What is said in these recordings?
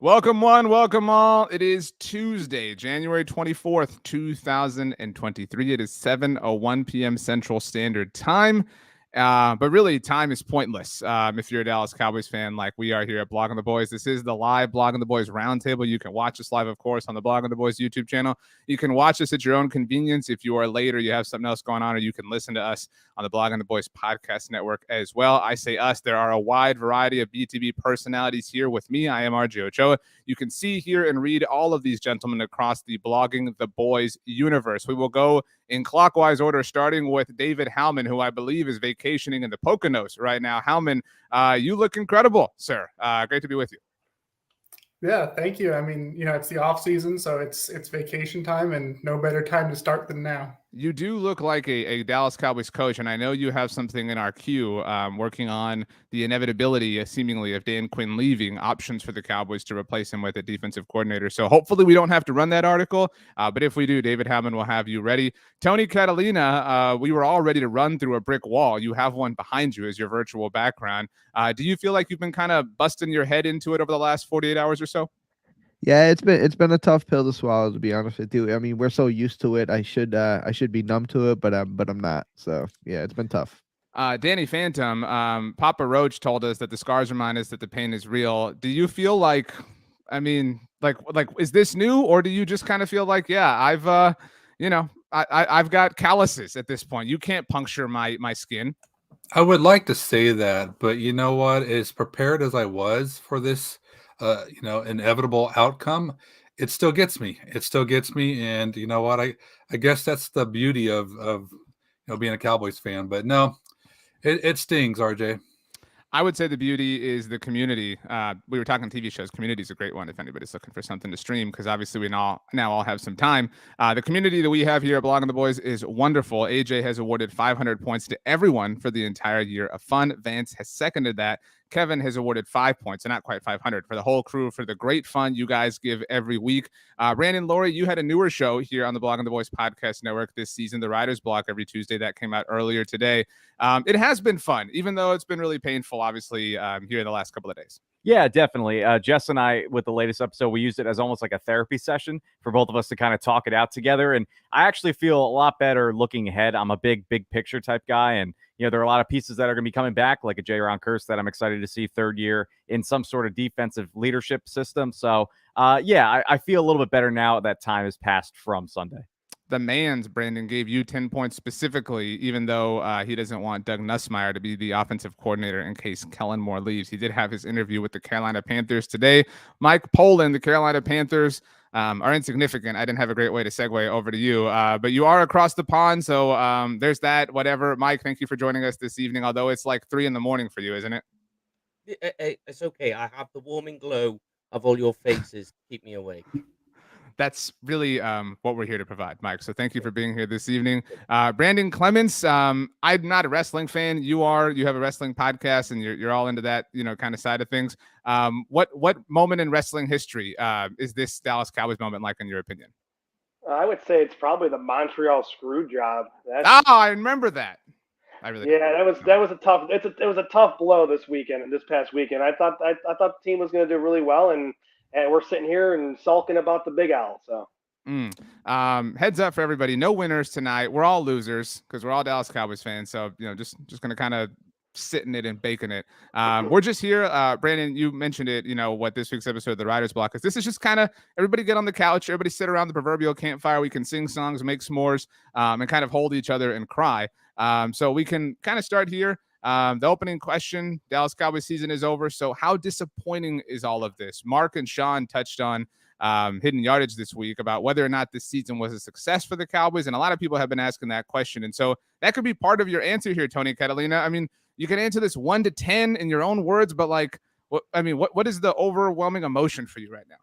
Welcome one, welcome all. It is Tuesday, January 24th, 2023. It is 7:01 p.m. Central Standard Time. But really, time is pointless if you're a Dallas Cowboys fan like we are here at Blogging the Boys. This is the live Blogging the Boys Roundtable. You can watch us live, of course, on the Blogging the Boys YouTube channel. You can watch us at your own convenience if you are late or you have something else going on, or you can listen to us on the Blogging the Boys podcast network as well. I say us. There are a wide variety of BTB personalities here with me. I am RJ Ochoa. You can see, hear, and read all of these gentlemen across the Blogging the Boys universe. We will go in clockwise order, starting with David Howman, who I believe is vacationing in the Poconos right now. Howman, you look incredible, sir. Great to be with you. Yeah, thank you. I mean, it's the off season, so it's vacation time, and no better time to start than now. You do look like a Dallas Cowboys coach, and I know you have something in our queue working on the inevitability, seemingly, of Dan Quinn leaving, options for the Cowboys to replace him with a defensive coordinator. So hopefully we don't have to run that article, but if we do, David Howman will have you ready. Tony Catalina, we were all ready to run through a brick wall. You have one behind you as your virtual background. Do you feel like you've been kind of busting your head into it over the last 48 hours or so? Yeah, it's been a tough pill to swallow, to be honest with you. I mean, we're so used to it. I should be numb to it, but I'm not. So yeah, it's been tough. Danny Phantom, Papa Roach told us that the scars remind us that the pain is real. Do you feel like, I mean, like is this new, or do you just kind of feel like, yeah, I've got calluses at this point. You can't puncture my skin. I would like to say that, but you know what? As prepared as I was for this, inevitable outcome, it still gets me. It still gets me, and you know what? I guess that's the beauty of being a Cowboys fan. But no, it stings, RJ. I would say the beauty is the community. We were talking TV shows. Community is a great one if anybody's looking for something to stream, because obviously we now all have some time. The community that we have here at Blogging the Boys is wonderful. AJ has awarded 500 points to everyone for the entire year of fun. Vance has seconded that. Kevin has awarded 5 points, and not quite 500, for the whole crew for the great fun you guys give every week. Brandon Loree, you had a newer show here on the Blogging the Boys podcast network this season, the Writer's Block, every Tuesday. That came out earlier today. It has been fun, even though it's been really painful, obviously, here in the last couple of days. Yeah, definitely. Jess and I, with the latest episode, we used it as almost like a therapy session for both of us to kind of talk it out together. And I actually feel a lot better looking ahead. I'm a big picture type guy. And, there are a lot of pieces that are going to be coming back, like a J-Ron Curse that I'm excited to see third year in some sort of defensive leadership system. So, I feel a little bit better now that time has passed from Sunday. The man's Brandon gave you 10 points specifically, even though he doesn't want Doug Nussmeier to be the offensive coordinator in case Kellen Moore leaves. He did have his interview with the Carolina Panthers today. Mike Poland, the Carolina Panthers are insignificant. I didn't have a great way to segue over to you, but you are across the pond, so there's that. Whatever. Mike, thank you for joining us this evening, although it's like 3 a.m. for you, isn't it? It's okay. I have the warming glow of all your faces to keep me awake. That's really what we're here to provide, Mike. So thank you for being here this evening. Brandon Clements, I'm not a wrestling fan. You are. You have a wrestling podcast, and you're all into that, kind of side of things. What moment in wrestling history is this Dallas Cowboys moment like, in your opinion? I would say it's probably the Montreal screw job. I remember that. That was a tough. It was a tough blow this past weekend. I thought the team was going to do really well, and we're sitting here and sulking about the Big Owl. So, heads up for everybody: no winners tonight. We're all losers because we're all Dallas Cowboys fans. So just going to kind of sit in it and baking it. We're just here. Brandon, you mentioned it. What this week's episode of the Writer's Block is. This is just kind of everybody get on the couch, everybody sit around the proverbial campfire. We can sing songs, make s'mores, and kind of hold each other and cry. So we can kind of start here. The opening question: Dallas Cowboys season is over. So how disappointing is all of this? Mark and Sean touched on hidden yardage this week about whether or not this season was a success for the Cowboys. And a lot of people have been asking that question. And so that could be part of your answer here, Tony Catalina. I mean, you can answer this 1 to 10 in your own words, but what is the overwhelming emotion for you right now?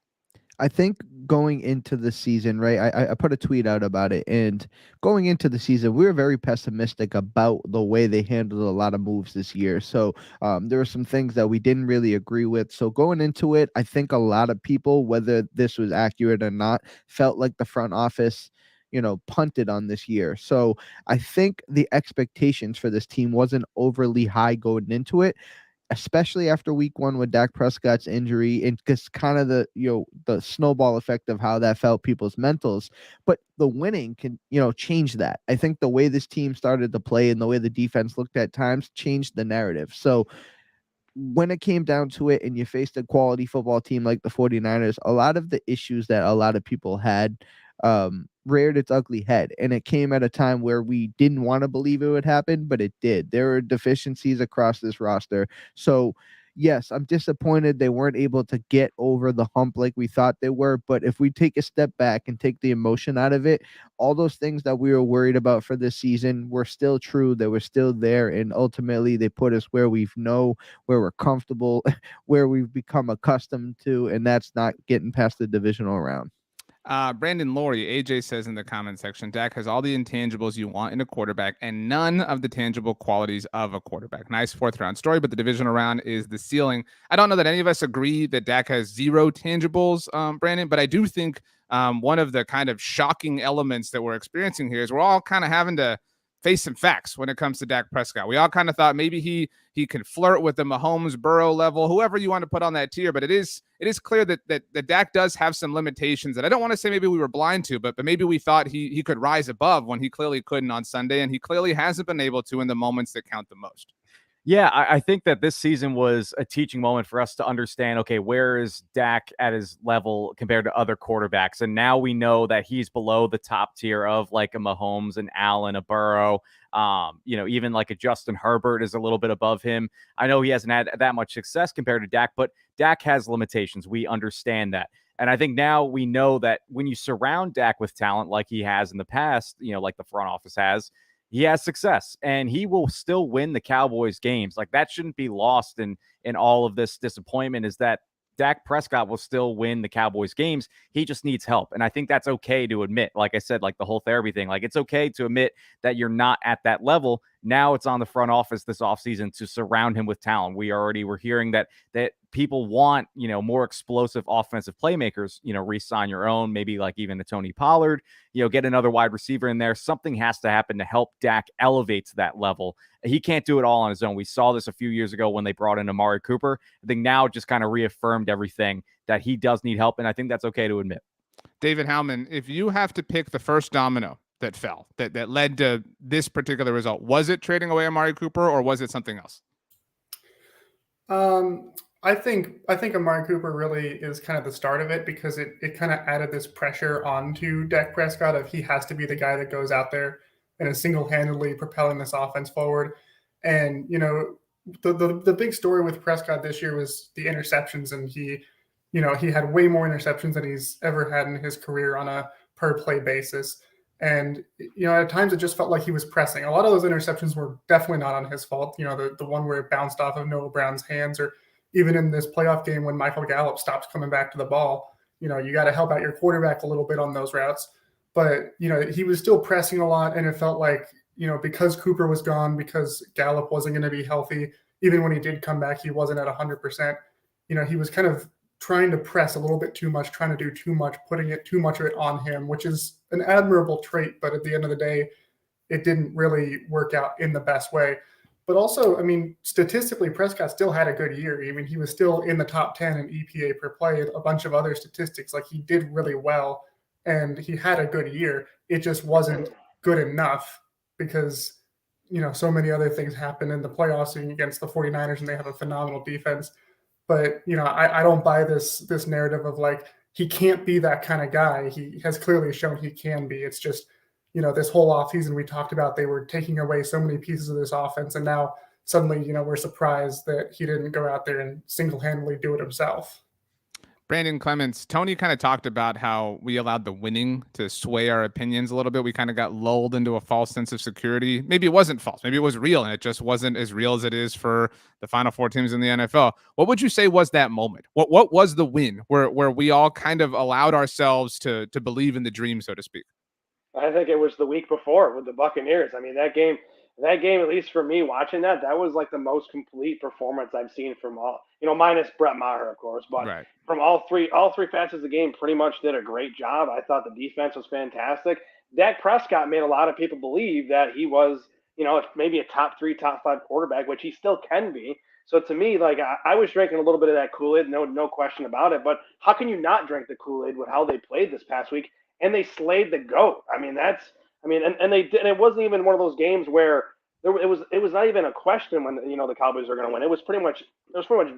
I think going into the season, right, I put a tweet out about it, and going into the season, we were very pessimistic about the way they handled a lot of moves this year. So there were some things that we didn't really agree with. So going into it, I think a lot of people, whether this was accurate or not, felt like the front office punted on this year. So I think the expectations for this team wasn't overly high going into it. especially after week 1 with Dak Prescott's injury, and just kind of the snowball effect of how that felt people's mentals. But the winning can, change that. I think the way this team started to play and the way the defense looked at times changed the narrative. So when it came down to it and you faced a quality football team like the 49ers, a lot of the issues that a lot of people had reared its ugly head. And it came at a time where we didn't want to believe it would happen, but it did. There were deficiencies across this roster. So yes, I'm disappointed they weren't able to get over the hump like we thought they were. But if we take a step back and take the emotion out of it, all those things that we were worried about for this season were still true. They were still there. And ultimately they put us where where we're comfortable, where we've become accustomed to, and that's not getting past the divisional round. Brandon Loree, AJ says in the comment section, Dak has all the intangibles you want in a quarterback and none of the tangible qualities of a quarterback. Nice 4th round story, but the divisional round is the ceiling. I don't know that any of us agree that Dak has 0 tangibles, Brandon, but I do think one of the kind of shocking elements that we're experiencing here is we're all kind of having to face some facts when it comes to Dak Prescott. We all kind of thought maybe he can flirt with the Mahomes, Burrow level, whoever you want to put on that tier, but it is clear that Dak does have some limitations that I don't want to say maybe we were blind to, but maybe we thought he could rise above when he clearly couldn't on Sunday, and he clearly hasn't been able to in the moments that count the most. Yeah, I think that this season was a teaching moment for us to understand, okay, where is Dak at his level compared to other quarterbacks? And now we know that he's below the top tier of like a Mahomes, an Allen, a Burrow. Even like a Justin Herbert is a little bit above him. I know he hasn't had that much success compared to Dak, but Dak has limitations. We understand that. And I think now we know that when you surround Dak with talent like he has in the past, like the front office has, he has success and he will still win the Cowboys games. Like that shouldn't be lost in all of this disappointment, is that Dak Prescott will still win the Cowboys games. He just needs help. And I think that's okay to admit. Like I said, like the whole therapy thing, like it's okay to admit that you're not at that level. Now it's on the front office this offseason to surround him with talent. We're hearing that people want, more explosive offensive playmakers, re-sign your own, maybe like even a Tony Pollard, get another wide receiver in there. Something has to happen to help Dak elevate to that level. He can't do it all on his own. We saw this a few years ago when they brought in Amari Cooper. I think now it just kind of reaffirmed everything that he does need help. And I think that's okay to admit. David Howman, if you have to pick the first domino that fell, that led to this particular result, was it trading away Amari Cooper or was it something else? I think Amari Cooper really is kind of the start of it, because it kind of added this pressure onto Dak Prescott of he has to be the guy that goes out there and is single-handedly propelling this offense forward. And, the big story with Prescott this year was the interceptions, and he had way more interceptions than he's ever had in his career on a per play basis. And, at times it just felt like he was pressing. A lot of those interceptions were definitely not on his fault. The one where it bounced off of Noah Brown's hands, or even in this playoff game when Michael Gallup stops coming back to the ball, you got to help out your quarterback a little bit on those routes. But, he was still pressing a lot, and it felt like, because Cooper was gone, because Gallup wasn't going to be healthy, even when he did come back, he wasn't at 100%. He was kind of trying to press a little bit too much, trying to do too much, putting too much of it on him, which is an admirable trait. But at the end of the day, it didn't really work out in the best way. But also, statistically, Prescott still had a good year. He was still in the top 10 in EPA per play, a bunch of other statistics. Like, he did really well, and he had a good year. It just wasn't good enough because, so many other things happened in the playoffs against the 49ers, and they have a phenomenal defense. But, I don't buy this narrative of like, he can't be that kind of guy. He has clearly shown he can be. It's just, this whole offseason we talked about, they were taking away so many pieces of this offense. And now suddenly, we're surprised that he didn't go out there and single-handedly do it himself. Brandon Clements, Tony kind of talked about how we allowed the winning to sway our opinions a little bit. We kind of got lulled into a false sense of security. Maybe it wasn't false. Maybe it was real, and it just wasn't as real as it is for the Final Four teams in the NFL. What would you say was that moment? What was the win where we all kind of allowed ourselves to believe in the dream, so to speak? I think it was the week before with the Buccaneers. That game, at least for me watching that was like the most complete performance I've seen from all, minus Brett Maher, of course, but right. From all three facets of the game, pretty much did a great job. I thought the defense was fantastic. Dak Prescott made a lot of people believe that he was, maybe a top 3, top 5 quarterback, which he still can be. So to me, like I was drinking a little bit of that Kool-Aid, no question about it. But how can you not drink the Kool-Aid with how they played this past week? And they slayed the GOAT. I mean, and they did. And it wasn't even one of those games where it was not even a question when the Cowboys are going to win. It was pretty much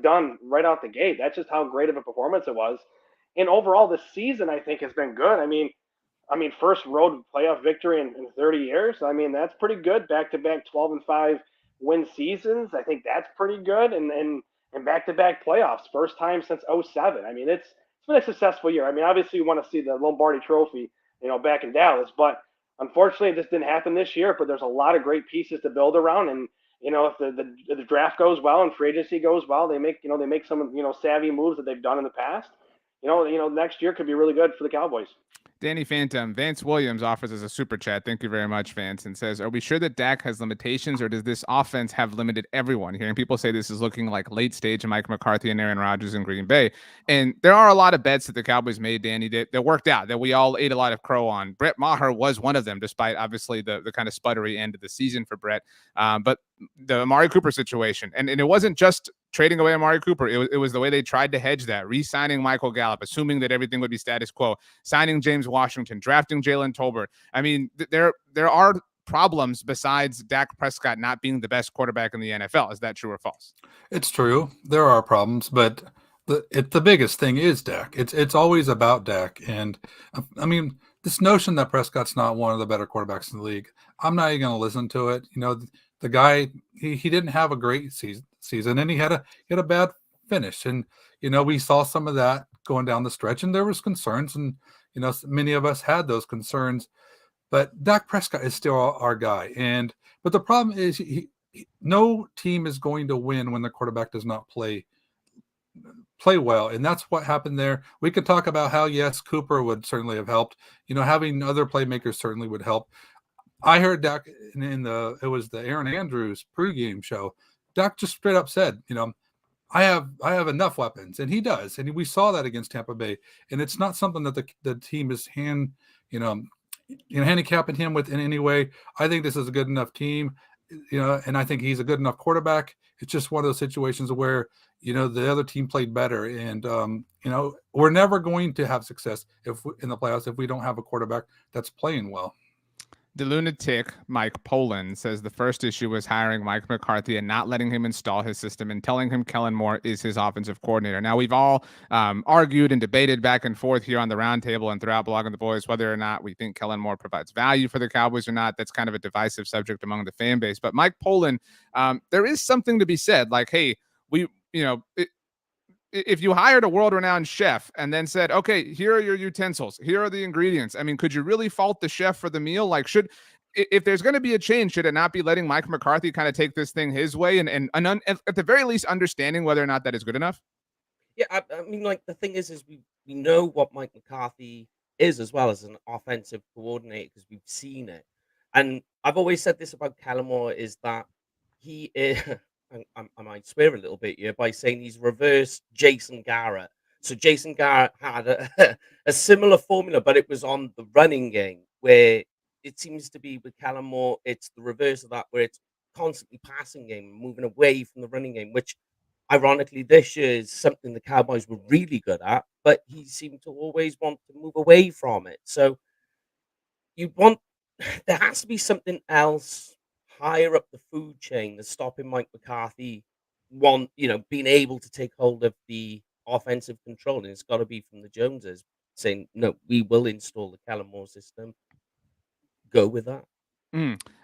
done right out the gate. That's just how great of a performance it was. And overall, the season I think has been good. I mean, first road playoff victory in 30 years. I mean, that's pretty good. Back-to-back 12-5 win seasons. I think that's pretty good. And back-to-back playoffs, first time since 07. I mean, it's been a successful year. I mean, obviously, you want to see the Lombardi Trophy, back in Dallas, but unfortunately, this didn't happen this year. But there's a lot of great pieces to build around, and if the draft goes well and free agency goes well, they make some savvy moves that they've done in the past. Next year could be really good for the Cowboys. Danny Phantom, Vance Williams offers us a super chat. Thank you very much, Vance, and says, are we sure that Dak has limitations, or does this offense have limited everyone? Hearing people say this is looking like late stage Mike McCarthy and Aaron Rodgers in Green Bay. And there are a lot of bets that the Cowboys made, Danny, that worked out, that we all ate a lot of crow on. Brett Maher was one of them, despite obviously the kind of sputtery end of the season for Brett. But the Amari Cooper situation, and it wasn't just trading away Amari Cooper. It was the way they tried to hedge that, re-signing Michael Gallup, assuming that everything would be status quo, signing James Washington, drafting Jalen Tolbert. I mean, there are problems besides Dak Prescott not being the best quarterback in the NFL. Is that true or false? It's true. There are problems, but the biggest thing is Dak. It's always about Dak. And I mean, this notion that Prescott's not one of the better quarterbacks in the league, I'm not even going to listen to it. The guy, he didn't have a great season, and he had a bad finish. And, we saw some of that going down the stretch, and there was concerns, and, many of us had those concerns, but Dak Prescott is still our guy. But the problem is no team is going to win when the quarterback does not play well. And that's what happened there. We could talk about how, yes, Cooper would certainly have helped, having other playmakers certainly would help. I heard Dak it was the Aaron Andrews pregame show. Dak just straight up said, I have enough weapons, and he does, and we saw that against Tampa Bay. And it's not something that the team is handicapping him with in any way. I think this is a good enough team, and I think he's a good enough quarterback. It's just one of those situations where the other team played better, and we're never going to have success in the playoffs if we don't have a quarterback that's playing well. The lunatic Mike Poland says the first issue was hiring Mike McCarthy and not letting him install his system and telling him Kellen Moore is his offensive coordinator. Now, we've all argued and debated back and forth here on the Roundtable and throughout Blogging the Boys whether or not we think Kellen Moore provides value for the Cowboys or not. That's kind of a divisive subject among the fan base. But Mike Poland, there is something to be said. Like, hey, if you hired a world-renowned chef and then said, okay, here are your utensils, here are the ingredients, I mean, could you really fault the chef for the meal? Like, if there's going to be a change, should it not be letting Mike McCarthy kind of take this thing his way and at the very least understanding whether or not that is good enough? Yeah, I mean, like, the thing is we know what Mike McCarthy is as well as an offensive coordinator because we've seen it. And I've always said this about Kellen Moore is that he is... I might swear a little bit here by saying he's reverse Jason Garrett. So Jason Garrett had a similar formula, but it was on the running game, where it seems to be with Kellen Moore, it's the reverse of that, where it's constantly passing game, moving away from the running game, which ironically this year is something the Cowboys were really good at, but he seemed to always want to move away from it. So there has to be something else higher up the food chain that's stopping Mike McCarthy being able to take hold of the offensive control. And it's got to be from the Joneses saying, no, we will install the Kellen Moore system. Go with that.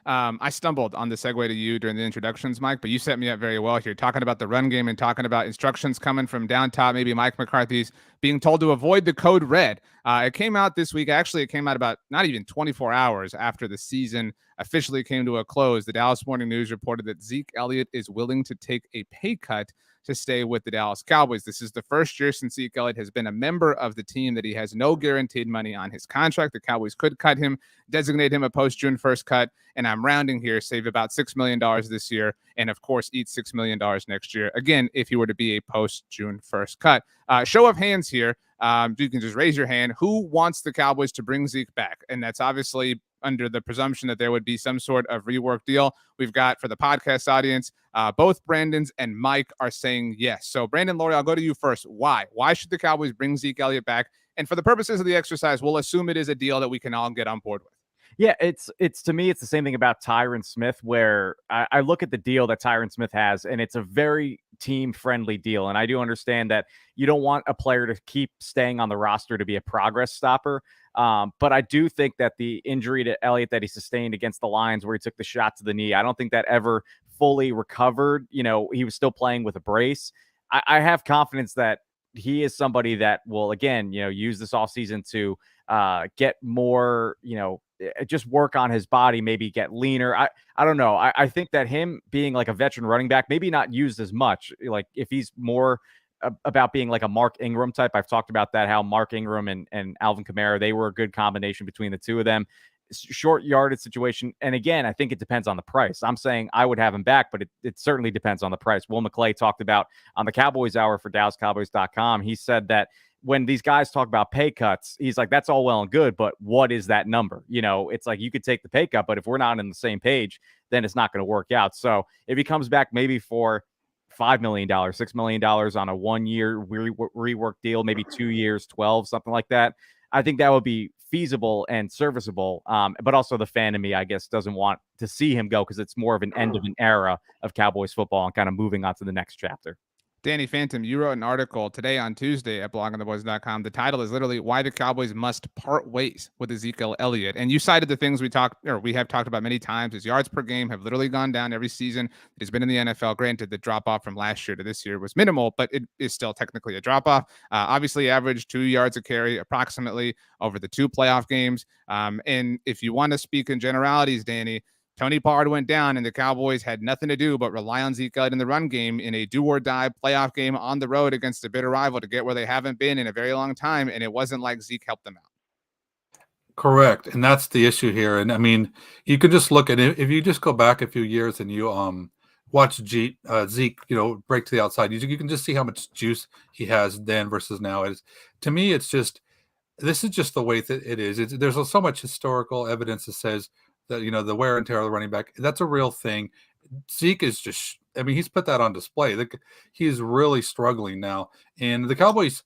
I stumbled on the segue to you during the introductions, Mike, but you set me up very well here, talking about the run game and talking about instructions coming from down top. Maybe Mike McCarthy's being told to avoid the code red. It came out this week. Actually, it came out about not even 24 hours after the season officially came to a close. The Dallas Morning News reported that Zeke Elliott is willing to take a pay cut to stay with the Dallas Cowboys. This is the first year since Zeke Elliott has been a member of the team that he has no guaranteed money on his contract. The Cowboys could cut him, designate him a post-June 1st cut, and I'm rounding here, save about $6 million this year, and of course eat $6 million next year. Again, if he were to be a post-June 1st cut. Show of hands here. You can just raise your hand. Who wants the Cowboys to bring Zeke back? And that's obviously under the presumption that there would be some sort of rework deal. We've got, for the podcast audience, both Brandons and Mike are saying yes. So Brandon Loree, I'll go to you first. Why? Why should the Cowboys bring Zeke Elliott back? And for the purposes of the exercise, we'll assume it is a deal that we can all get on board with. Yeah, it's to me, it's the same thing about Tyron Smith, where I look at the deal that Tyron Smith has, and it's a very team-friendly deal. And I do understand that you don't want a player to keep staying on the roster to be a progress stopper. But I do think that the injury to Elliott that he sustained against the Lions, where he took the shot to the knee, I don't think that ever fully recovered. You know, he was still playing with a brace. I have confidence that he is somebody that will, again, you know, use this offseason to get more, you know, just work on his body, maybe get leaner. I don't know. I think that him being like a veteran running back, maybe not used as much, like if he's more about being like a Mark Ingram type. I've talked about that, how Mark Ingram and Alvin Kamara, they were a good combination between the two of them. Short yardage situation. And again, I think it depends on the price. I'm saying I would have him back, but it certainly depends on the price. Will McClay talked about on the Cowboys Hour for DallasCowboys.com. He said that when these guys talk about pay cuts, he's like, that's all well and good, but what is that number? You know, it's like you could take the pay cut, but if we're not on the same page, then it's not going to work out. So if he comes back maybe for $5 million, $6 million on a 1 year rework deal, maybe 2 years, 12, something like that, I think that would be feasible and serviceable. But also the fan in me, I guess, doesn't want to see him go because it's more of an end of an era of Cowboys football and kind of moving on to the next chapter. Danny Phantom, you wrote an article today on Tuesday at bloggingtheboys.com. The title is literally "Why the Cowboys Must Part Ways with Ezekiel Elliott." And you cited the things we have talked about many times. His yards per game have literally gone down every season he's been in the NFL. Granted, the drop-off from last year to this year was minimal, but it is still technically a drop-off. Obviously, averaged 2 yards a carry approximately over the 2 playoff games. And if you want to speak in generalities, Danny, Tony Pollard went down, and the Cowboys had nothing to do but rely on Zeke Elliott in the run game in a do-or-die playoff game on the road against a bitter rival to get where they haven't been in a very long time, and it wasn't like Zeke helped them out. Correct, and that's the issue here. And I mean, you can just look at it. If you just go back a few years and you watch Zeke, you know, break to the outside, you can just see how much juice he has then versus now. To me, it's just this is just the way that it is. There's so much historical evidence that says that, you know, the wear and tear of the running back, that's a real thing. Zeke is just, I mean, he's put that on display. He's really struggling now. And the Cowboys,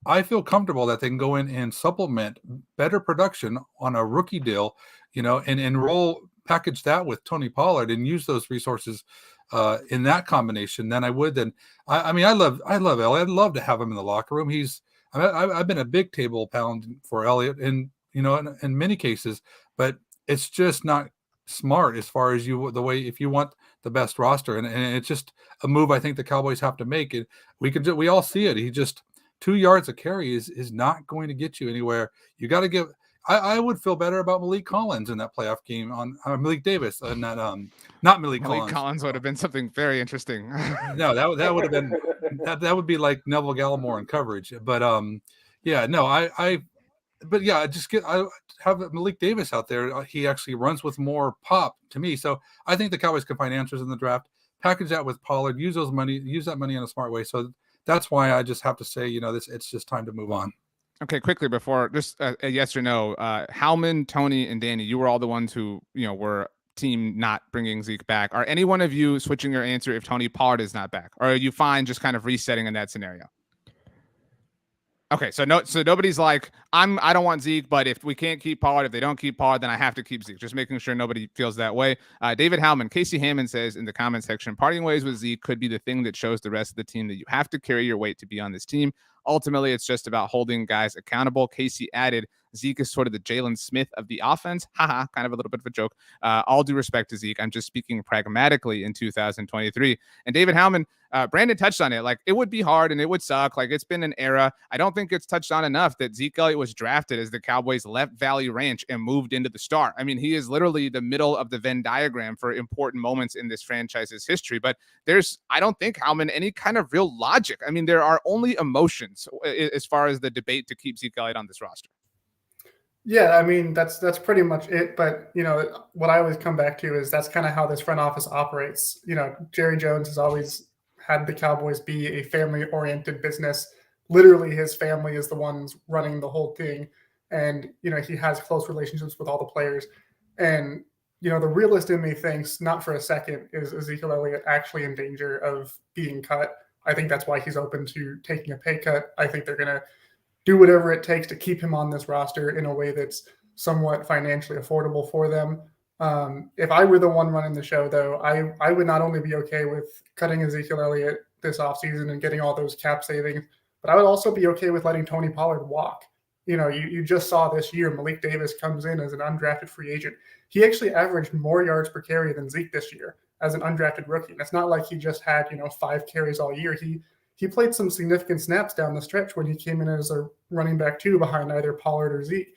I feel comfortable that they can go in and supplement better production on a rookie deal, you know, and package that with Tony Pollard and use those resources in that combination than I would then. I mean, I love Elliott. I'd love to have him in the locker room. I've been a big table pound for Elliott in many cases, but it's just not smart as far as if you want the best roster, and it's just a move I think the Cowboys have to make. And we all see it. He just 2 yards a carry is not going to get you anywhere. You got to give. I would feel better about Malik Collins in that playoff game on Malik Davis and that not Malik Collins. Malik Collins would have been something very interesting. No, that would have been that would be like Neville Gallimore in coverage. But yeah, no, I have Malik Davis out there. He actually runs with more pop to me. So I think the Cowboys can find answers in the draft, package that with Pollard, use that money in a smart way. So that's why I just have to say, you know, it's just time to move on. Okay, quickly before just a yes or no, Howman, Tony, and Danny, you were all the ones who, you know, were team not bringing Zeke back. Are any one of you switching your answer if Tony Pollard is not back, or are you fine just kind of resetting in that scenario? Okay, so nobody's like, I don't want Zeke, but if we can't keep Pollard, if they don't keep Pollard, then I have to keep Zeke. Just making sure nobody feels that way. David Howman, Casey Hammond says in the comment section, parting ways with Zeke could be the thing that shows the rest of the team that you have to carry your weight to be on this team. Ultimately, it's just about holding guys accountable. Casey added, Zeke is sort of the Jalen Smith of the offense. Haha, kind of a little bit of a joke. All due respect to Zeke, I'm just speaking pragmatically in 2023. And David Howman, Brandon touched on it. Like, it would be hard and it would suck. Like, it's been an era. I don't think it's touched on enough that Zeke Elliott was drafted as the Cowboys left Valley Ranch and moved into the star. I mean, he is literally the middle of the Venn diagram for important moments in this franchise's history. But I don't think, Howman, any kind of real logic. I mean, there are only emotions as far as the debate to keep Zeke Elliott on this roster. Yeah, I mean, that's pretty much it. But, you know, what I always come back to is that's kind of how this front office operates. You know, Jerry Jones has always had the Cowboys be a family-oriented business. Literally, his family is the ones running the whole thing. and he has close relationships with all the players. And the realist in me thinks not for a second is Ezekiel Elliott actually in danger of being cut. I think that's why he's open to taking a pay cut. I think they're going to do whatever it takes to keep him on this roster in a way that's somewhat financially affordable for them. If I were the one running the show, though, I would not only be okay with cutting Ezekiel Elliott this offseason and getting all those cap savings, but I would also be okay with letting Tony Pollard walk. You just saw this year, Malik Davis comes in as an undrafted free agent. He actually averaged more yards per carry than Zeke this year as an undrafted rookie. And it's not like he just had, 5 carries all year. He played some significant snaps down the stretch when he came in as a running back 2 behind either Pollard or Zeke.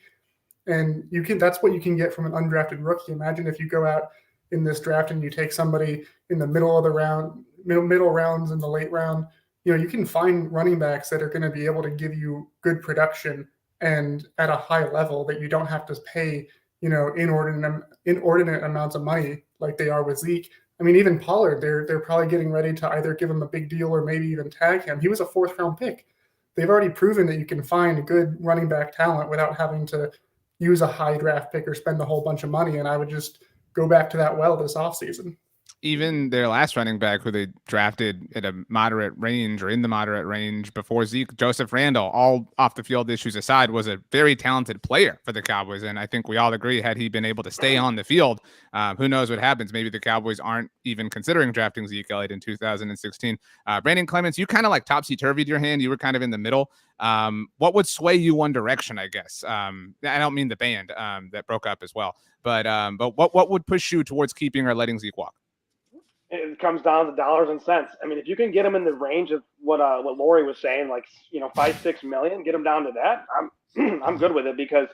And that's what you can get from an undrafted rookie. Imagine if you go out in this draft and you take somebody in the middle of the round, middle rounds in the late round. You can find running backs that are going to be able to give you good production and at a high level that you don't have to pay, inordinate amounts of money like they are with Zeke. I mean, even Pollard, they're probably getting ready to either give him a big deal or maybe even tag him. He was a 4th round pick. They've already proven that you can find good running back talent without having to use a high draft pick or spend a whole bunch of money. And I would just go back to that well this offseason. Even their last running back, who they drafted at a moderate range or in the moderate range before Zeke, Joseph Randall, all off the field issues aside, was a very talented player for the Cowboys. And I think we all agree, had he been able to stay on the field, who knows what happens. Maybe the Cowboys aren't even considering drafting Zeke Elliott in 2016. Brandon Clements, you kind of like topsy-turvied your hand. You were kind of in the middle. What would sway you one direction, I guess? I don't mean the band that broke up as well, but what would push you towards keeping or letting Zeke walk? It comes down to dollars and cents. I mean, if you can get him in the range of what Loree was saying, like $5-6 million, get him down to that, I'm good with it, because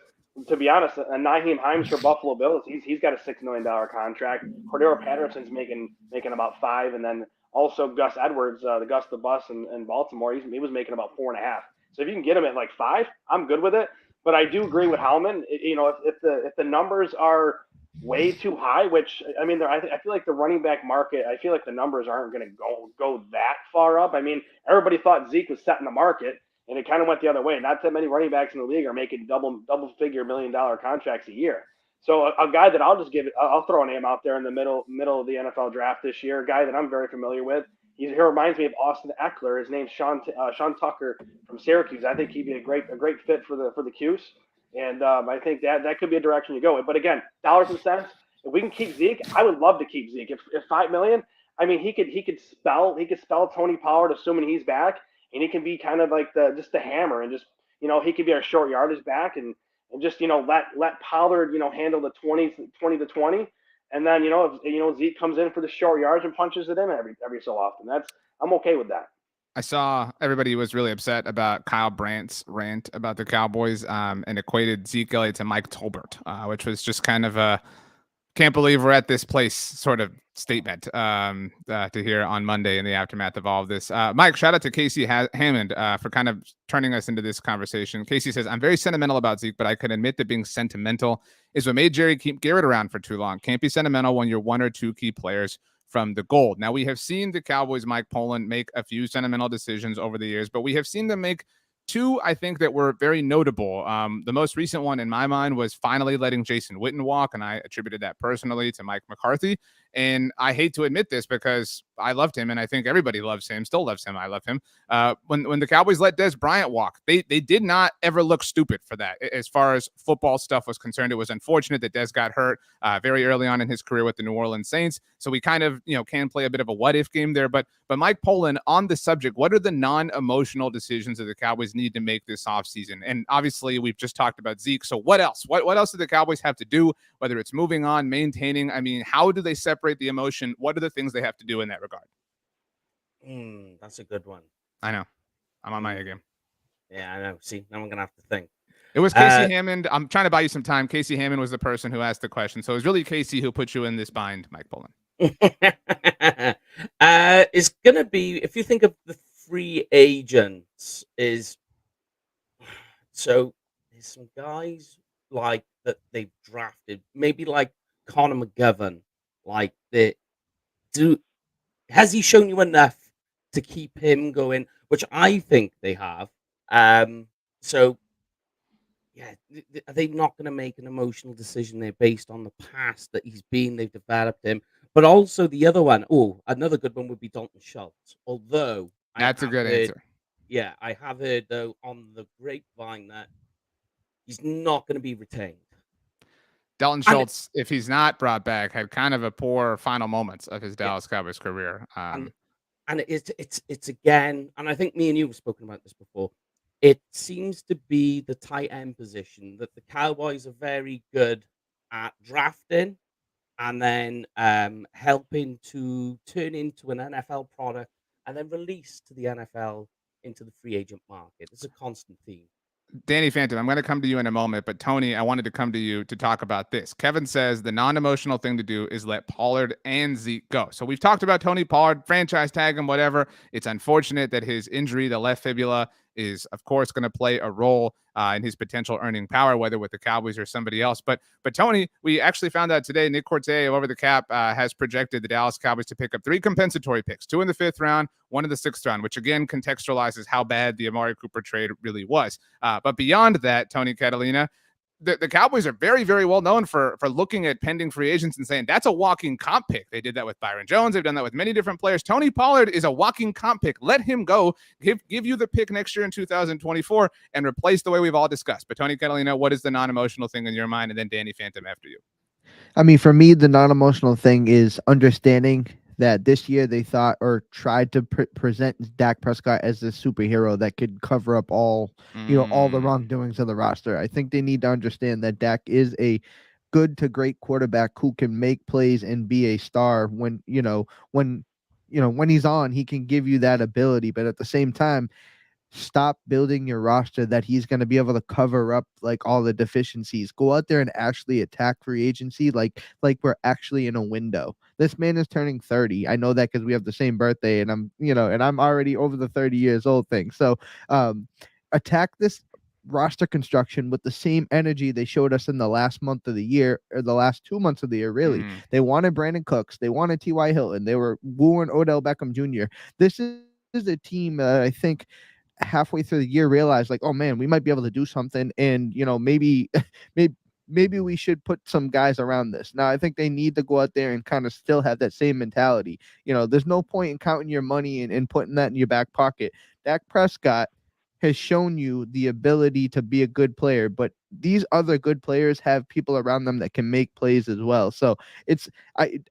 to be honest, Nyheim Hines for Buffalo Bills, he's got a $6 million contract. Cordero Patterson's making about $5 million, and then also Gus Edwards, the Gus the Bus in Baltimore, he was making about $4.5 million. So if you can get him at like $5 million, I'm good with it. But I do agree with Howman. If the numbers are way too high, which I mean, I feel like the running back market, I feel like the numbers aren't going to go that far up. I mean, everybody thought Zeke was setting the market, and it kind of went the other way. Not that many running backs in the league are making double figure $1 million contracts a year. So a guy that I'll throw a name out there in the middle of the NFL draft this year, a guy that I'm very familiar with. He reminds me of Austin Eckler. His name's Sean Tucker from Syracuse. I think he'd be a great fit for the Cuse. And I think that could be a direction you go with. But again, dollars and cents. If we can keep Zeke, I would love to keep Zeke. If $5 million, I mean, he could spell Tony Pollard, assuming he's back, and he can be kind of like just the hammer, and just he could be our short yardage back, and just let Pollard handle the 20 to 20, and then if Zeke comes in for the short yards and punches it in every so often. I'm okay with that. I saw everybody was really upset about Kyle Brandt's rant about the Cowboys and equated Zeke Elliott to Mike Tolbert, which was just kind of a can't believe we're at this place sort of statement to hear on Monday in the aftermath of all of this. Mike, shout out to Casey Hammond for kind of turning us into this conversation. Casey says, I'm very sentimental about Zeke, but I can admit that being sentimental is what made Jerry keep Garrett around for too long. Can't be sentimental when you're one or two key players from the gold. Now, we have seen the Cowboys, Mike Poland, make a few sentimental decisions over the years, but we have seen them make two, I think, that were very notable. The most recent one in my mind was finally letting Jason Witten walk, and I attributed that personally to Mike McCarthy. And I hate to admit this because I loved him, and I think everybody loves him, still loves him. I love him. When the Cowboys let Des Bryant walk, they did not ever look stupid for that. As far as football stuff was concerned, it was unfortunate that Des got hurt very early on in his career with the New Orleans Saints. So we kind of, can play a bit of a what-if game there. But Mike Poland, on the subject, what are the non-emotional decisions that the Cowboys need to make this offseason? And obviously, we've just talked about Zeke. So what else? What else do the Cowboys have to do, whether it's moving on, maintaining? I mean, how do they separate the emotion? What are the things they have to do in that regard? That's a good one. I know. I'm on my A game. Yeah, I know. See, now I'm going to have to think. It was Casey Hammond. I'm trying to buy you some time. Casey Hammond was the person who asked the question. So it was really Casey who put you in this bind, Mike Poland. It's going to be, if you think of the free agents, so there's some guys like that they've drafted, maybe like Connor McGovern, like has he shown you enough to keep him going, which I think they have. So are they not going to make an emotional decision there based on the past that they've developed him? But also the other one, another good one would be Dalton Schultz. Although That's a good answer. Yeah, I have heard though on the grapevine that he's not going to be retained. Dalton Schultz, if he's not brought back, had kind of a poor final moments of his Dallas Cowboys career. And it's again, and I think me and you have spoken about this before. It seems to be the tight end position that the Cowboys are very good at drafting and then helping to turn into an NFL product and then release to the NFL into the free agent market. It's a constant theme. Danny Phantom, I'm going to come to you in a moment, but Tony, I wanted to come to you to talk about this. Kevin says the non-emotional thing to do is let Pollard and Zeke go. So we've talked about Tony Pollard, franchise tag him, whatever. It's unfortunate that his injury, the left fibula, is of course going to play a role in his potential earning power, whether with the Cowboys or somebody else. But Tony, we actually found out today, Nick Corte of Over the Cap has projected the Dallas Cowboys to pick up 3 compensatory picks, 2 in the 5th round, 1 in the 6th round, which again contextualizes how bad the Amari Cooper trade really was. But beyond that, Tony Catalina, the Cowboys are very, very well known for looking at pending free agents and saying that's a walking comp pick. They did that with Byron Jones. They've done that with many different players. Tony Pollard is a walking comp pick. Let him go. Give you the pick next year in 2024 and replace the way we've all discussed. But Tony Catalina, what is the non-emotional thing in your mind? And then Danny Phantom after you. I mean, for me, the non-emotional thing is understanding that this year they thought or tried to present Dak Prescott as this superhero that could cover up all the wrongdoings of the roster. I think they need to understand that Dak is a good to great quarterback who can make plays and be a star when he's on, he can give you that ability. But at the same time, stop building your roster that he's going to be able to cover up like all the deficiencies. Go out there and actually attack free agency like we're actually in a window. This man is turning 30. I know that because we have the same birthday, and I'm already over the 30 years old thing. So attack this roster construction with the same energy they showed us in the last month of the year, or the last 2 months of the year, really. They wanted Brandon Cooks. They wanted T.Y. Hilton. They were wooing Odell Beckham Jr. This is a team that I think halfway through the year realized like, oh man, we might be able to do something, and maybe we should put some guys around this. Now I think they need to go out there and kind of still have that same mentality. There's no point in counting your money and putting that in your back pocket. Dak Prescott has shown you the ability to be a good player, but these other good players have people around them that can make plays as well. So it's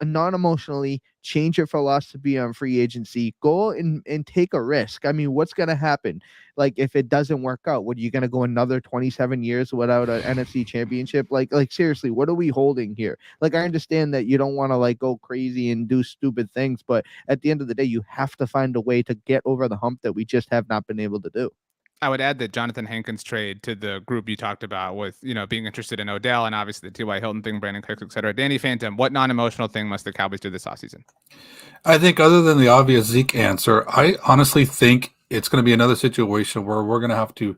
non-emotionally change your philosophy on free agency. Go and take a risk. I mean, what's going to happen? Like if it doesn't work out, what are you going to go another 27 years without an NFC championship? Like seriously, what are we holding here? Like I understand that you don't want to like go crazy and do stupid things, but at the end of the day, you have to find a way to get over the hump that we just have not been able to do. I would add that Jonathan Hankins trade to the group you talked about with, being interested in Odell and obviously the T.Y. Hilton thing, Brandon Cooks, et cetera. Danny Phantom, what non-emotional thing must the Cowboys do this offseason? I think other than the obvious Zeke answer, I honestly think it's going to be another situation where we're going to have to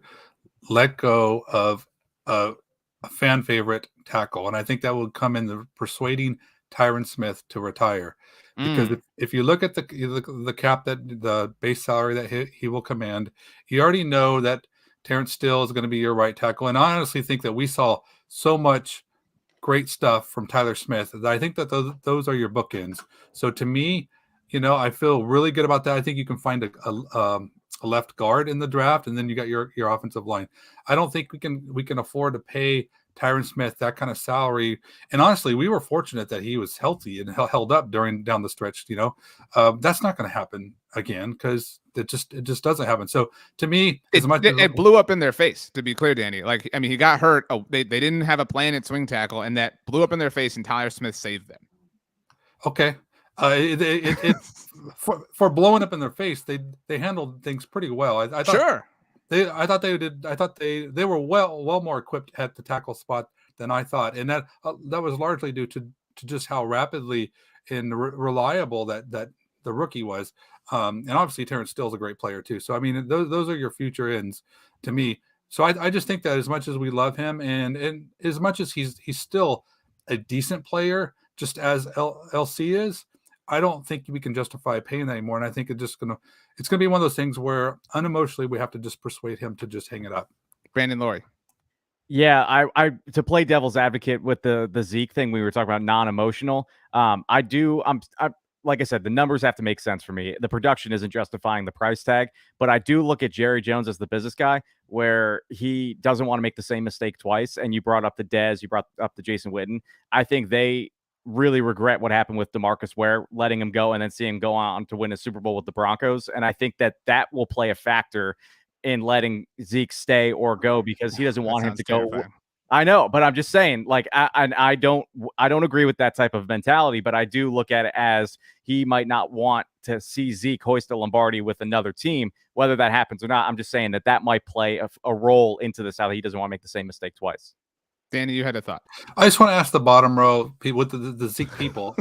let go of a fan favorite tackle. And I think that will come in the persuading Tyron Smith to retire. Because if you look at the cap, that the base salary that he will command, you already know that Terrence Steele is going to be your right tackle. And I honestly think that we saw so much great stuff from Tyler Smith that I think that those are your bookends. So to me, I feel really good about that. I think you can find a left guard in the draft, and then you got your offensive line. I don't think we can afford to pay Tyron Smith that kind of salary. And honestly, we were fortunate that he was healthy and held up down the stretch. That's not going to happen again because it just doesn't happen. So to me, it blew up in their face, to be clear, Danny. Like, I mean, he got hurt. Oh, they didn't have a plan at swing tackle, and that blew up in their face, and Tyler Smith saved them. Okay. For blowing up in their face, they handled things pretty well. I thought, sure. I thought they did. I thought they were well more equipped at the tackle spot than I thought, and that was largely due to just how rapidly and reliable that the rookie was. And obviously Terrence Steele's a great player too. So I mean, those are your future ends to me. So I just think that as much as we love him and as much as he's still a decent player, just as LC is, I don't think we can justify paying that anymore. And I think it's going to be one of those things where unemotionally we have to just persuade him to just hang it up. Brandon Loree. Yeah, I to play devil's advocate with the Zeke thing we were talking about, non-emotional. I like I said, the numbers have to make sense for me. The production isn't justifying the price tag, but I do look at Jerry Jones as the business guy, where he doesn't want to make the same mistake twice. And you brought up the Dez, you brought up the Jason Witten. I think they really regret what happened with DeMarcus Ware, letting him go and then seeing him go on to win a Super Bowl with the Broncos. And I think that will play a factor in letting Zeke stay or go, because he doesn't That want him sounds to go. terrifying. I know, but I'm just saying, like, I don't agree with that type of mentality, but I do look at it as he might not want to see Zeke hoist a Lombardi with another team. Whether that happens or not, I'm just saying that might play a role into this, how he doesn't want to make the same mistake twice. Danny, you had a thought. I just want to ask the bottom row people with the Zeke people,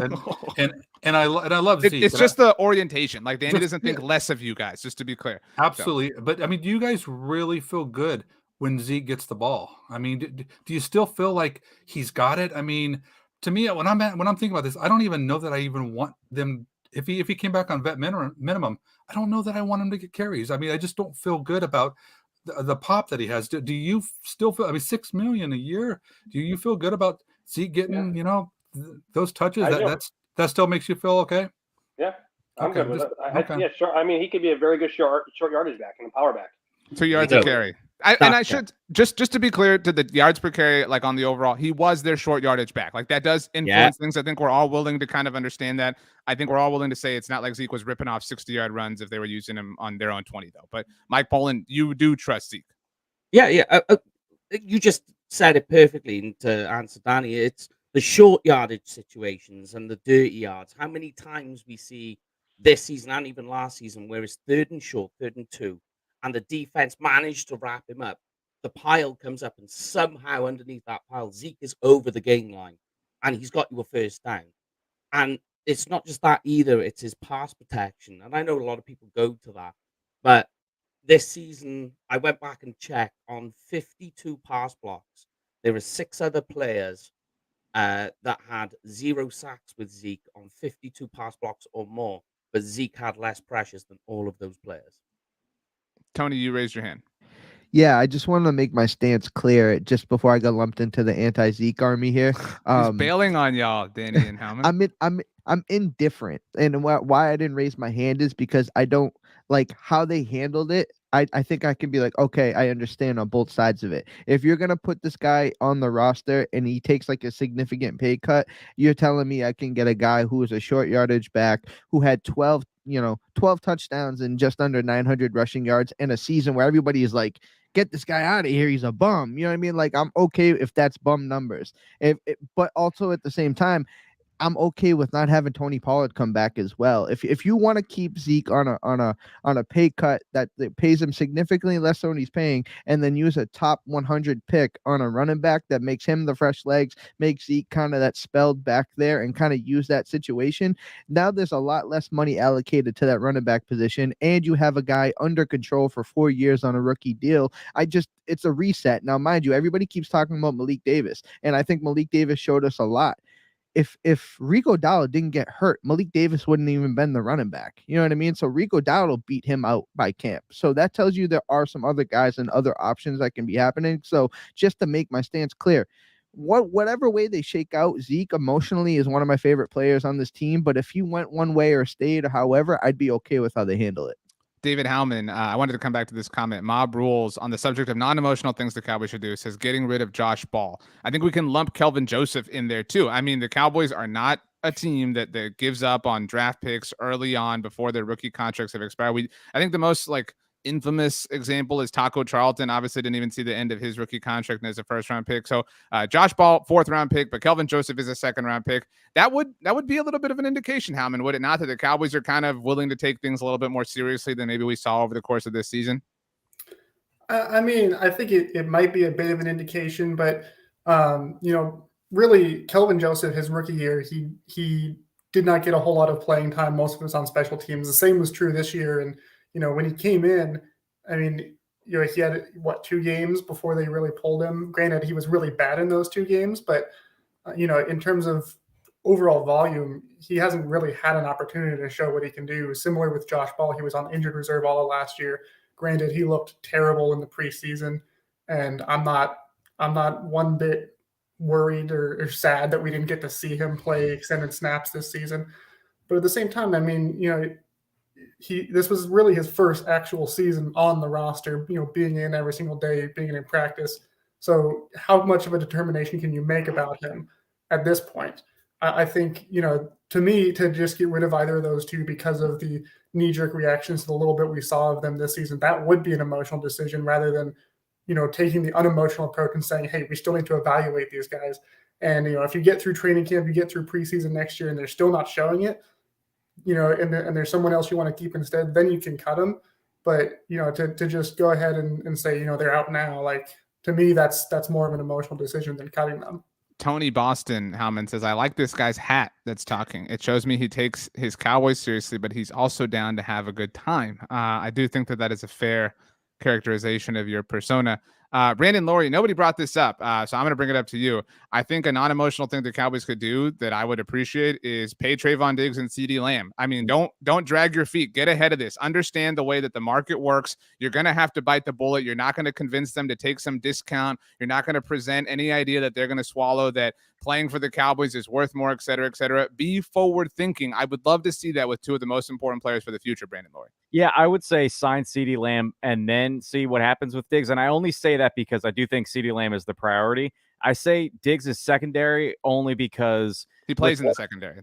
and I love Zeke. It's just the orientation. Like, Danny Just- doesn't think less of you guys, just to be clear. Absolutely. But I mean, do you guys really feel good when Zeke gets the ball? I mean, do you still feel like he's got it? I mean, to me, when I'm thinking about this, I don't even know that I even want them. If he came back on vet minimum, I don't know that I want him to get carries. I mean, I just don't feel good about the pop that he has. Do you still feel? I mean, $6 million a year. Do you feel good about Zeke getting those touches? That still makes you feel okay? Yeah, I'm Okay, good with just- it. okay. Yeah, sure. I mean, he could be a very good short yardage back and a power back. 2 yards Yeah. a carry. And I should just to be clear, to the yards per carry, like on the overall, he was their short yardage back. Like, that does influence things. I think we're all willing to kind of understand that. I think we're all willing to say it's not like Zeke was ripping off 60-yard runs if they were using him on their own 20, though. But Mike Poland, you do trust Zeke. Yeah. You just said it perfectly. And to answer Danny, it's the short yardage situations and the dirty yards. How many times we see this season and even last season where it's 3rd and short, 3rd and 2, and the defense managed to wrap him up. The pile comes up, and somehow underneath that pile, Zeke is over the game line, and he's got you a first down. And it's not just that either; it's his pass protection. And I know a lot of people go to that, but this season, I went back and checked on 52 pass blocks. There were 6 other players that had 0 sacks with Zeke on 52 pass blocks or more, but Zeke had less pressures than all of those players. Tony, you raised your hand. Yeah, I just wanted to make my stance clear just before I got lumped into the anti-Zeke army here. He's bailing on y'all, Danny and Howman. I'm indifferent, and why I didn't raise my hand is because I don't like how they handled it. I think I can be like, okay, I understand on both sides of it. If you're gonna put this guy on the roster and he takes like a significant pay cut, you're telling me I can get a guy who is a short yardage back who had 12 touchdowns and just under 900 rushing yards in a season where everybody is like, get this guy out of here, he's a bum. You know what I mean? Like, I'm okay if that's bum numbers. But also at the same time, I'm okay with not having Tony Pollard come back as well. If you want to keep Zeke on a pay cut that pays him significantly less than he's paying, and then use a top 100 pick on a running back that makes him the fresh legs, makes Zeke kind of that spelled back there, and kind of use that situation. Now there's a lot less money allocated to that running back position, and you have a guy under control for 4 years on a rookie deal. It's a reset. Now, mind you, everybody keeps talking about Malik Davis, and I think Malik Davis showed us a lot. If Rico Dowdle didn't get hurt, Malik Davis wouldn't even been the running back. You know what I mean? So Rico Dowdle beat him out by camp. So that tells you there are some other guys and other options that can be happening. So just to make my stance clear, whatever way they shake out, Zeke emotionally is one of my favorite players on this team. But if he went one way or stayed or however, I'd be okay with how they handle it. David Howman, I wanted to come back to this comment. Mob Rules, on the subject of non-emotional things the Cowboys should do, says getting rid of Josh Ball. I think we can lump Kelvin Joseph in there too. I mean, the Cowboys are not a team that gives up on draft picks early on before their rookie contracts have expired. I think the most infamous example is Taco Charlton. Obviously didn't even see the end of his rookie contract and as a 1st-round pick. So Josh Ball, 4th-round pick, but Kelvin Joseph is a 2nd-round pick. That would be a little bit of an indication, Howman, would it not, that the Cowboys are kind of willing to take things a little bit more seriously than maybe we saw over the course of this season? I mean, I think it might be a bit of an indication, but really, Kelvin Joseph, his rookie year, he did not get a whole lot of playing time. Most of it was on special teams. The same was true this year. And when he came in, I mean, he had 2 games before they really pulled him. Granted, he was really bad in those 2 games, but in terms of overall volume, he hasn't really had an opportunity to show what he can do. Similar with Josh Ball, he was on injured reserve all of last year. Granted, he looked terrible in the preseason, and I'm not I'm not one bit worried or sad that we didn't get to see him play extended snaps this season. But at the same time, I mean, this was really his first actual season on the roster, being in every single day, being in practice. So how much of a determination can you make about him at this point? I think, to me, to just get rid of either of those two because of the knee-jerk reactions to the little bit we saw of them this season, that would be an emotional decision rather than, taking the unemotional approach and saying, hey, we still need to evaluate these guys. And, if you get through training camp, you get through preseason next year and they're still not showing it, and there's someone else you want to keep instead, then you can cut them. But, to just go ahead and say, they're out now, like, to me, that's more of an emotional decision than cutting them. Tony Boston Howman says, I like this guy's hat that's talking. It shows me he takes his Cowboys seriously, but he's also down to have a good time. I do think that is a fair characterization of your persona. Brandon Loree, nobody brought this up, so I'm going to bring it up to you. I think a non-emotional thing the Cowboys could do that I would appreciate is pay Trayvon Diggs and CeeDee Lamb. I mean, don't drag your feet. Get ahead of this. Understand the way that the market works. You're going to have to bite the bullet. You're not going to convince them to take some discount. You're not going to present any idea that they're going to swallow that playing for the Cowboys is worth more, et cetera, et cetera. Be forward thinking. I would love to see that with two of the most important players for the future, Brandon Loree. Yeah, I would say sign CeeDee Lamb and then see what happens with Diggs. And I only say that because I do think CeeDee Lamb is the priority. I say Diggs is secondary only because he plays in the secondary.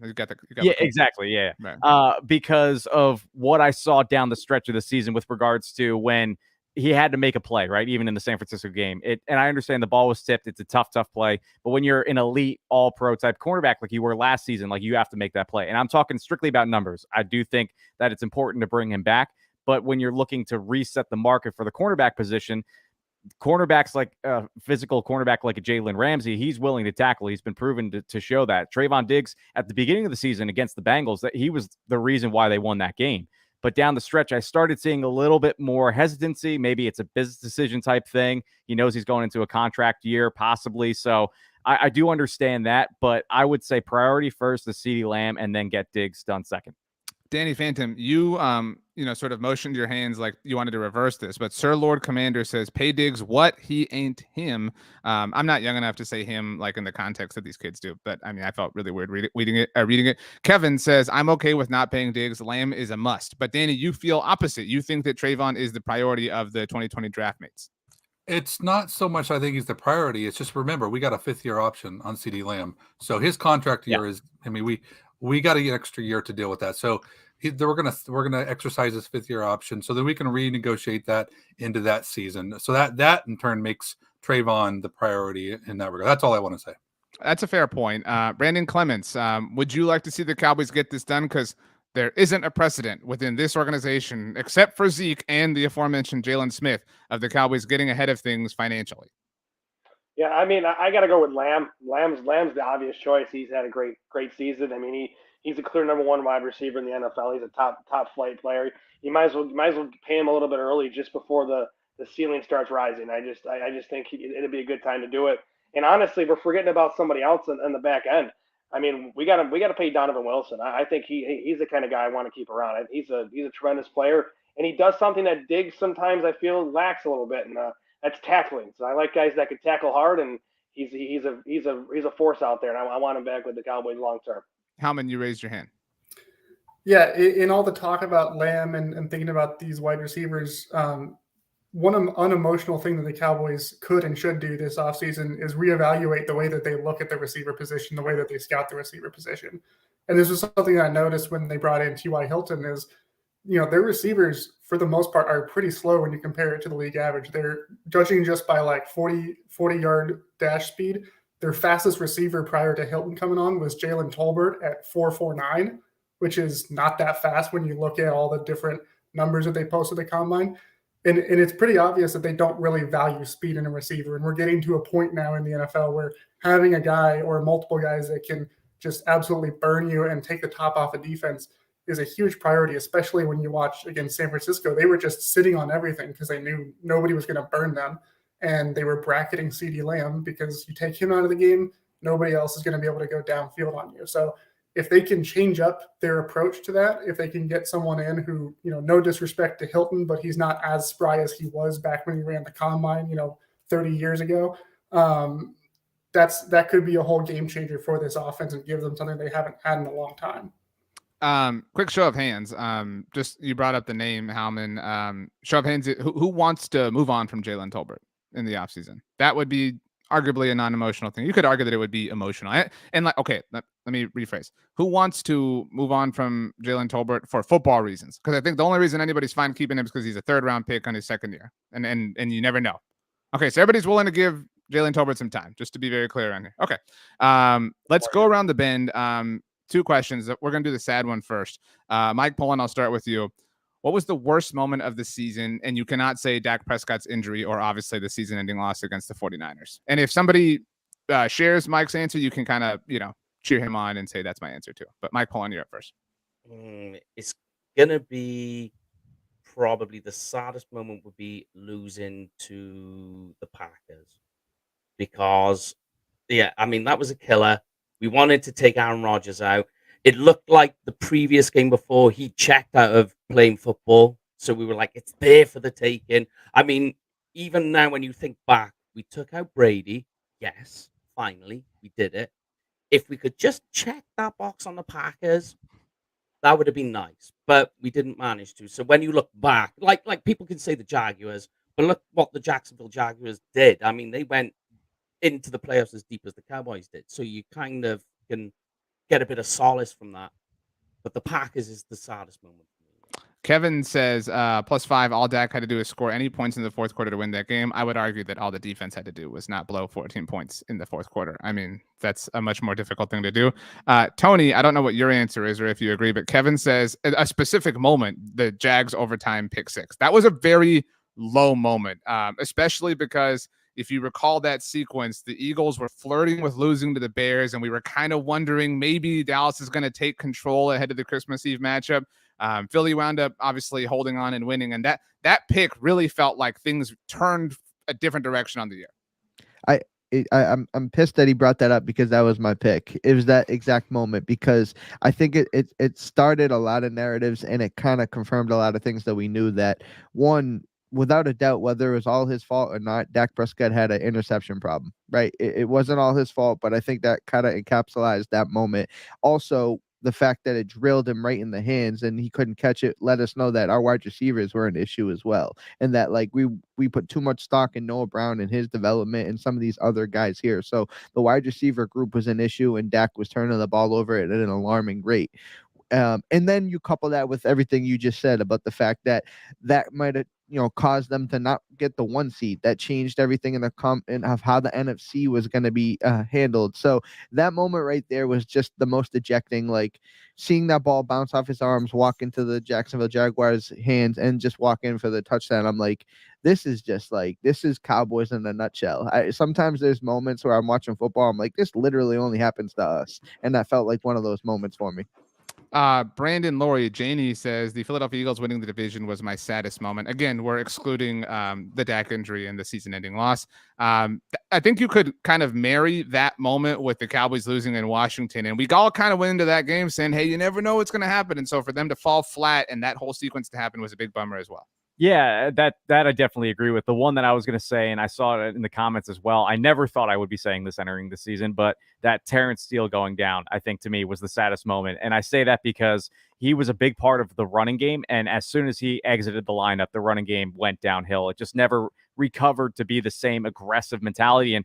Exactly. Yeah. Right. Because of what I saw down the stretch of the season with regards to when he had to make a play, right? Even in the San Francisco game. And I understand the ball was tipped. It's a tough play. But when you're an elite all-pro type cornerback like you were last season, like you have to make that play. And I'm talking strictly about numbers. I do think that it's important to bring him back. But when you're looking to reset the market for the cornerback position, cornerbacks like a physical cornerback like a Jalen Ramsey, he's willing to tackle. He's been proven to show that. Trayvon Diggs at the beginning of the season against the Bengals, that he was the reason why they won that game. But down the stretch, I started seeing a little bit more hesitancy. Maybe it's a business decision type thing. He knows he's going into a contract year, possibly. So I do understand that. But I would say priority first to CeeDee Lamb and then get Diggs done second. Danny Phantom, you sort of motioned your hands like you wanted to reverse this, but Sir Lord Commander says, pay Diggs what he ain't him. I'm not young enough to say him like in the context that these kids do, but I mean, I felt really weird reading it. Kevin says, I'm okay with not paying Diggs. Lamb is a must. But Danny, you feel opposite. You think that Trayvon is the priority of the 2020 draft mates. It's not so much I think he's the priority. It's just, remember, we got a 5th-year option on CeeDee Lamb. So his contract year is, I mean, we got an extra year to deal with that. So we're gonna exercise this 5th-year option so that we can renegotiate that into that season. So that in turn makes Trayvon the priority in that regard. That's all I want to say. That's a fair point. Brandon Clements, would you like to see the Cowboys get this done? Because there isn't a precedent within this organization, except for Zeke and the aforementioned Jalen Smith, of the Cowboys getting ahead of things financially. Yeah, I mean, I got to go with Lamb. Lamb's the obvious choice. He's had a great season. I mean, he's a clear number 1 wide receiver in the NFL. He's a top flight player. You might as well pay him a little bit early, just before the ceiling starts rising. I just think it'd be a good time to do it. And honestly, we're forgetting about somebody else in the back end. I mean, we got to pay Donovan Wilson. I think he's the kind of guy I want to keep around. He's a tremendous player, and he does something that Diggs sometimes I feel lacks a little bit, and that's tackling. So I like guys that can tackle hard, and he's a force out there, and I want him back with the Cowboys long term. Howman, you raised your hand. Yeah, in all the talk about Lamb and thinking about these wide receivers, one unemotional thing that the Cowboys could and should do this offseason is reevaluate the way that they look at the receiver position, the way that they scout the receiver position. And this is something that I noticed when they brought in T.Y. Hilton is, their receivers, for the most part, are pretty slow when you compare it to the league average. They're judging just by like 40-yard dash speed. Their fastest receiver prior to Hilton coming on was Jalen Tolbert at 4.49, which is not that fast when you look at all the different numbers that they posted at the combine. And it's pretty obvious that they don't really value speed in a receiver. And we're getting to a point now in the NFL where having a guy or multiple guys that can just absolutely burn you and take the top off a defense is a huge priority, especially when you watch against San Francisco. They were just sitting on everything because they knew nobody was going to burn them. And they were bracketing CeeDee Lamb because you take him out of the game, nobody else is going to be able to go downfield on you. So if they can change up their approach to that, if they can get someone in who, no disrespect to Hilton, but he's not as spry as he was back when he ran the combine, 30 years ago. that could be a whole game changer for this offense and give them something they haven't had in a long time. Quick show of hands. Just you brought up the name Howman. Show of hands. Who wants to move on from Jalen Tolbert in the offseason? That would be arguably a non-emotional thing. You could argue that it would be emotional. And like, okay, let me rephrase. Who wants to move on from Jalen Tolbert for football reasons? Because I think the only reason anybody's fine keeping him is because he's a 3rd-round pick on his 2nd year, and you never know. Okay, so everybody's willing to give Jalen Tolbert some time, just to be very clear on here. Okay, let's go around the bend. 2 questions. We're going to do the sad one first. Mike Poland, I'll start with you. What was the worst moment of the season? And you cannot say Dak Prescott's injury or obviously the season-ending loss against the 49ers. And if somebody shares Mike's answer, you can kind of, cheer him on and say that's my answer too. But Mike Poland, you're up first. It's going to be probably the saddest moment would be losing to the Packers. Because, that was a killer. We wanted to take Aaron Rodgers out. It looked like the previous game before he checked out of playing football. So we were like, it's there for the taking. I mean, even now when you think back, we took out Brady. Yes, finally, we did it. If we could just check that box on the Packers, that would have been nice. But we didn't manage to. So when you look back, like people can say the Jaguars, but look what the Jacksonville Jaguars did. I mean, they went into the playoffs as deep as the Cowboys did. So you kind of can get a bit of solace from that. But the Packers is the saddest moment for me. Kevin says, +5, all Dak had to do is score any points in the 4th quarter to win that game. I would argue that all the defense had to do was not blow 14 points in the 4th quarter. I mean, that's a much more difficult thing to do. Tony, I don't know what your answer is or if you agree, but Kevin says a specific moment, the Jags overtime pick 6. That was a very low moment, especially because if you recall that sequence, the Eagles were flirting with losing to the Bears, and we were kind of wondering maybe Dallas is going to take control ahead of the Christmas Eve matchup. Philly wound up obviously holding on and winning, and that pick really felt like things turned a different direction on the year. I'm pissed that he brought that up because that was my pick. It was that exact moment because I think it started a lot of narratives and it kind of confirmed a lot of things that we knew that one. Without a doubt, whether it was all his fault or not, Dak Prescott had an interception problem, right? It wasn't all his fault, but I think that kind of encapsulated that moment. Also, the fact that it drilled him right in the hands and he couldn't catch it let us know that our wide receivers were an issue as well. And that like we put too much stock in Noah Brown and his development and some of these other guys here. So the wide receiver group was an issue and Dak was turning the ball over at an alarming rate. And then you couple that with everything you just said about the fact that might have caused them to not get the 1 seed. That changed everything in of how the NFC was going to be handled. So that moment right there was just the most ejecting, like seeing that ball bounce off his arms, walk into the Jacksonville Jaguars hands and just walk in for the touchdown. I'm like, this is Cowboys in a nutshell. Sometimes there's moments where I'm watching football. I'm like, this literally only happens to us. And that felt like one of those moments for me. Brandon Loree, Janie says the Philadelphia Eagles winning the division was my saddest moment. Again, we're excluding the Dak injury and the season-ending loss. I think you could kind of marry that moment with the Cowboys losing in Washington, and we all kind of went into that game saying, "Hey, you never know what's going to happen." And so for them to fall flat and that whole sequence to happen was a big bummer as well. Yeah, that I definitely agree with. The one that I was going to say, and I saw it in the comments as well, I never thought I would be saying this entering the season, but that Terrence Steele going down, I think to me was the saddest moment. And I say that because he was a big part of the running game. And as soon as he exited the lineup, the running game went downhill. It just never recovered to be the same aggressive mentality. And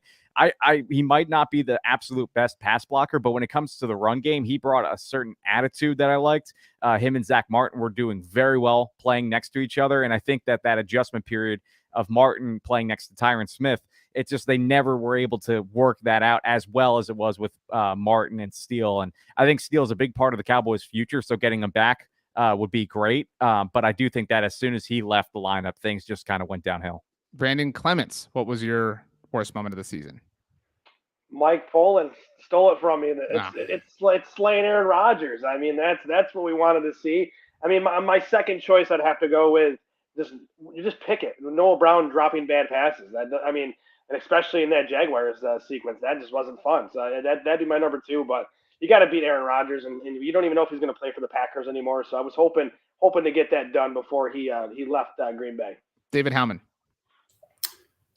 he might not be the absolute best pass blocker, but when it comes to the run game, he brought a certain attitude that I liked. Him and Zach Martin were doing very well playing next to each other. And I think that adjustment period of Martin playing next to Tyron Smith, it's just they never were able to work that out as well as it was with Martin and Steele. And I think Steele is a big part of the Cowboys' future, so getting him back would be great. But I do think that as soon as he left the lineup, things just kind of went downhill. Brandon Clements, what was your worst moment of the season? Mike Poland stole it from me. It's slaying Aaron Rodgers. I mean, that's what we wanted to see. I mean, my second choice, I'd have to go with just pick it. Noah Brown dropping bad passes. I mean, and especially in that Jaguars sequence, that just wasn't fun. So that'd be my number 2. But you got to beat Aaron Rodgers, and you don't even know if he's going to play for the Packers anymore. So I was hoping to get that done before he left Green Bay. David Howman.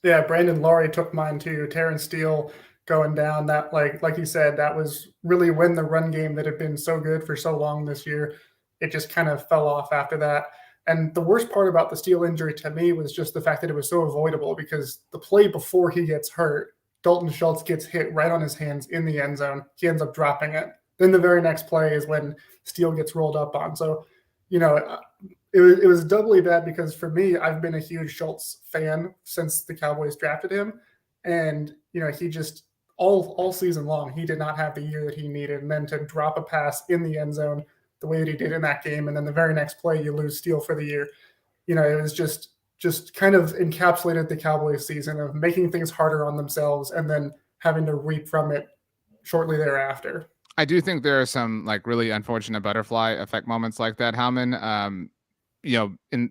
Yeah, Brandon Loree took mine too. Terrence Steele going down. That like you said, that was really when the run game that had been so good for so long this year, it just kind of fell off after that. And the worst part about the Steele injury to me was just the fact that it was so avoidable because the play before he gets hurt, Dalton Schultz gets hit right on his hands in the end zone. He ends up dropping it. Then the very next play is when Steele gets rolled up on. So, it was doubly bad because for me, I've been a huge Schultz fan since the Cowboys drafted him, and he just all season long he did not have the year that he needed, and then to drop a pass in the end zone the way that he did in that game, and then the very next play you lose Steele for the year. It was just kind of encapsulated the Cowboys season of making things harder on themselves and then having to reap from it shortly thereafter. I do think there are some like really unfortunate butterfly effect moments like that, Howman. In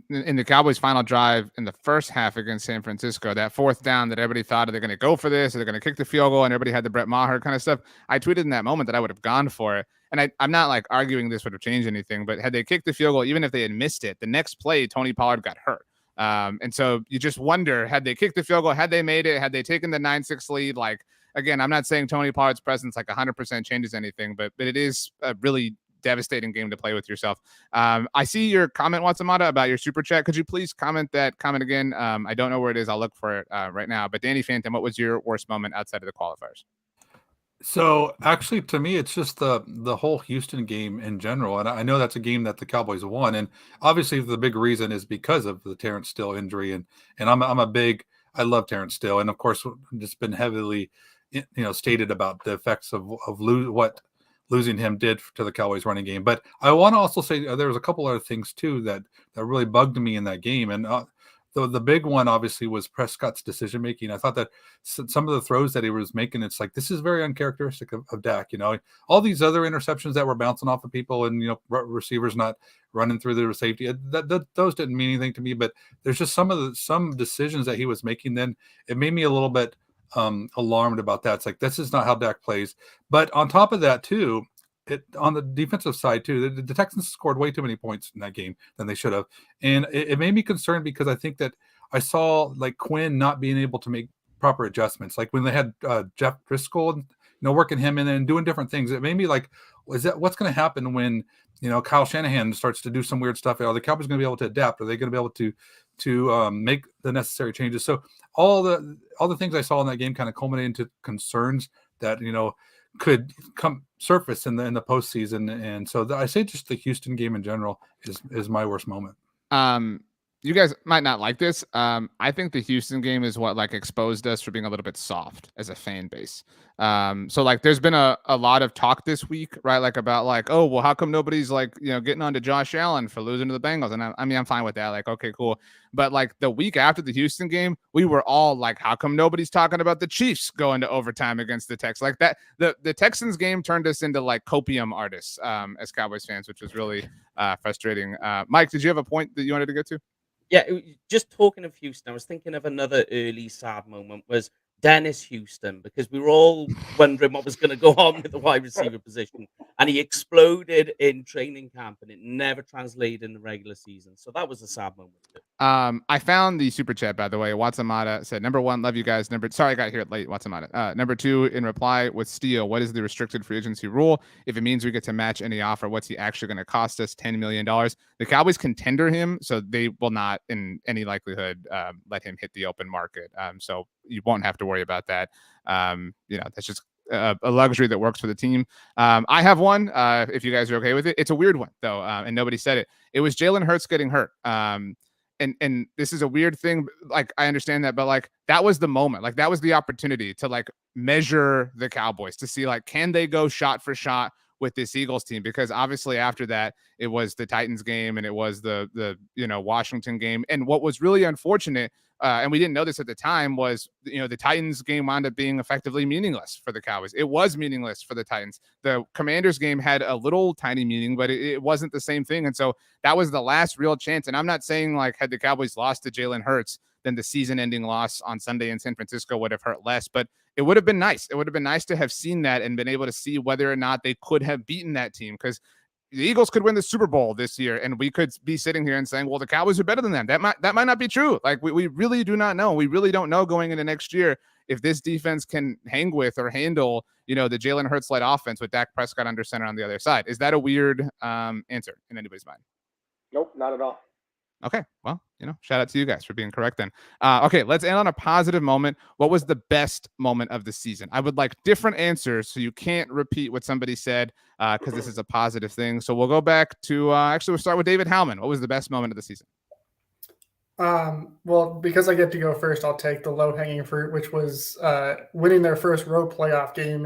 the Cowboys' final drive in the first half against San Francisco, that fourth down that everybody thought they're going to go for this, or they're going to kick the field goal, and everybody had the Brett Maher kind of stuff. I tweeted in that moment that I would have gone for it. And I'm not like arguing this would have changed anything, but had they kicked the field goal, even if they had missed it, the next play, Tony Pollard got hurt. And so you just wonder, had they kicked the field goal, had they made it, had they taken the 9-6 lead, like, again, I'm not saying Tony Pollard's presence like 100% changes anything, but it is a really devastating game to play with yourself. I see your comment, Watsamata, about your super chat. Could you please comment again? I don't know where it is. I'll look for it right now. But Danny Phantom, what was your worst moment outside of the qualifiers? So actually, to me, it's just the whole Houston game in general, and I know that's a game that the Cowboys won, and obviously the big reason is because of the Terrence Steele injury, and I love Terrence Steele, and of course, just been heavily, stated about the effects of what losing him did to the Cowboys running game. But I want to also say there was a couple other things too that really bugged me in that game, and the big one obviously was Prescott's decision making. I thought that some of the throws that he was making, it's like, this is very uncharacteristic of Dak. All these other interceptions that were bouncing off of people, and receivers not running through the safety, those didn't mean anything to me. But there's just some decisions that he was making. Then it made me a little bit alarmed about that. It's like, this is not how Dak plays. But on top of that too, on the defensive side too, the Texans scored way too many points in that game than they should have, and it made me concerned because I think that I saw like Quinn not being able to make proper adjustments, like when they had Jeff Driscoll, working him in and doing different things. It made me like, what's going to happen when Kyle Shanahan starts to do some weird stuff? Are the Cowboys going to be able to adapt? Are they going to be able to make the necessary changes? So all the things I saw in that game kind of culminated into concerns that could come surface in the postseason. And so I say just the Houston game in general is my worst moment. You guys might not like this. I think the Houston game is what like exposed us for being a little bit soft as a fan base. So like there's been a lot of talk this week, right? Like about like, oh, well, how come nobody's like, getting on to Josh Allen for losing to the Bengals? And I'm fine with that. Like, okay, cool. But like the week after the Houston game, we were all like, how come nobody's talking about the Chiefs going to overtime against the Texans? Like that, the Texans game turned us into like copium artists as Cowboys fans, which was really frustrating. Mike, did you have a point that you wanted to get to? Yeah, just talking of Houston, I was thinking of another early sad moment was Dennis Houston, because we were all wondering what was going to go on with the wide receiver position, and he exploded in training camp, and it never translated in the regular season. So that was a sad moment too. I found the super chat, by the way. Watsamata said, number one, love you guys. Sorry, I got here late, Watsamata. Number two, in reply with Steele, what is the restricted free agency rule? If it means we get to match any offer, what's he actually going to cost us? $10 million. The Cowboys can tender him, so they will not, in any likelihood, let him hit the open market. So you won't have to worry about that. That's just a luxury that works for the team. I have one, if you guys are okay with it. It's a weird one, though, and nobody said it. It was Jalen Hurts getting hurt. And this is a weird thing. Like, I understand that, but like, that was the moment. Like, that was the opportunity to like measure the Cowboys to see like, can they go shot for shot with this Eagles team? Because obviously after that, it was the Titans game and it was the Washington game. And what was really unfortunate, and we didn't know this at the time, was the Titans game wound up being effectively meaningless for the Cowboys. It was meaningless for the Titans. The Commanders game had a little tiny meaning, but it wasn't the same thing. And so that was the last real chance. And I'm not saying like had the Cowboys lost to Jalen Hurts, then the season-ending loss on Sunday in San Francisco would have hurt less. But it would have been nice. It would have been nice to have seen that and been able to see whether or not they could have beaten that team. Because the Eagles could win the Super Bowl this year, and we could be sitting here and saying, well, the Cowboys are better than them. That might not be true. Like, we really do not know. We really don't know going into next year if this defense can hang with or handle, the Jalen Hurts-led offense with Dak Prescott under center on the other side. Is that a weird answer in anybody's mind? Nope, not at all. Okay, well, shout out to you guys for being correct then. Okay, let's end on a positive moment. What was the best moment of the season? I would like different answers so you can't repeat what somebody said because this is a positive thing. So we'll go back to, we'll start with David Howman. What was the best moment of the season? Well, because I get to go first, I'll take the low-hanging fruit, which was winning their first road playoff game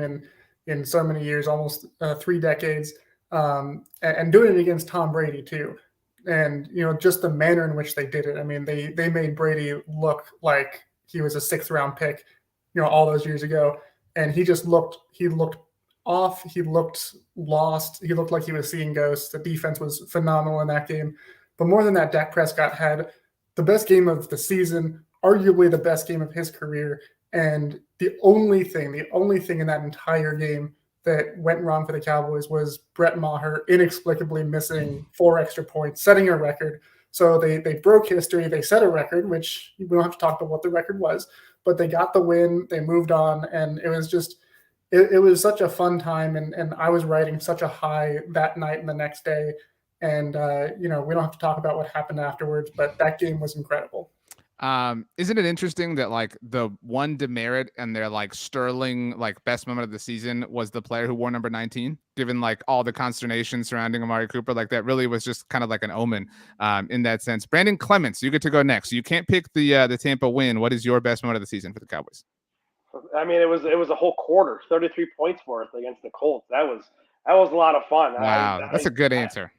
in so many years, almost 3 decades, and doing it against Tom Brady too. And, just the manner in which they did it. I mean, they made Brady look like he was a 6th-round pick, all those years ago. And he looked off. He looked lost. He looked like he was seeing ghosts. The defense was phenomenal in that game. But more than that, Dak Prescott had the best game of the season, arguably the best game of his career. And the only thing in that entire game that went wrong for the Cowboys was Brett Maher inexplicably missing 4 extra points, setting a record. So they broke history. They set a record, which we don't have to talk about what the record was, but they got the win. They moved on, and it was just it was such a fun time. And I was riding such a high that night and the next day. And we don't have to talk about what happened afterwards, but that game was incredible. Isn't it interesting that like the one demerit and their like sterling like best moment of the season was the player who wore number 19, given like all the consternation surrounding Amari Cooper? Like that really was just kind of like an omen in that sense. Brandon Clements, you get to go next. You can't pick the Tampa win. What is your best moment of the season for the Cowboys? I mean, it was a whole quarter, 33 points worth against the Colts. That was a lot of fun. Wow, that's a good answer.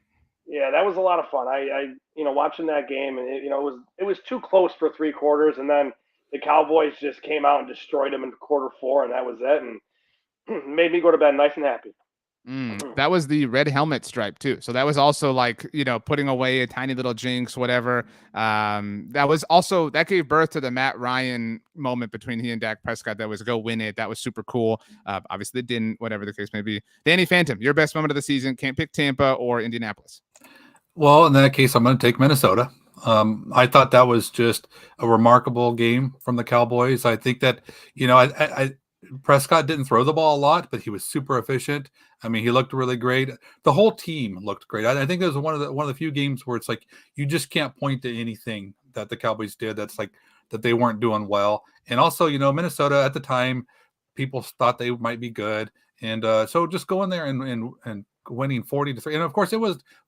Yeah, that was a lot of fun. I watching that game, and it was too close for 3 quarters, and then the Cowboys just came out and destroyed them in quarter 4, and that was it, and made me go to bed nice and happy. That was the red helmet stripe too. So that was also like, putting away a tiny little jinx, whatever. That gave birth to the Matt Ryan moment between he and Dak Prescott. That was go win it. That was super cool. Obviously it didn't, whatever the case may be. Danny Phantom, your best moment of the season. Can't pick Tampa or Indianapolis. Well, in that case, I'm going to take Minnesota. I thought that was just a remarkable game from the Cowboys. I think that, Prescott didn't throw the ball a lot, but he was super efficient. I mean, he looked really great. The whole team looked great. I think it was one of the few games where it's like you just can't point to anything that the Cowboys did that's like that they weren't doing well. And also, Minnesota at the time, people thought they might be good, and so just going there and winning 40-3, and of course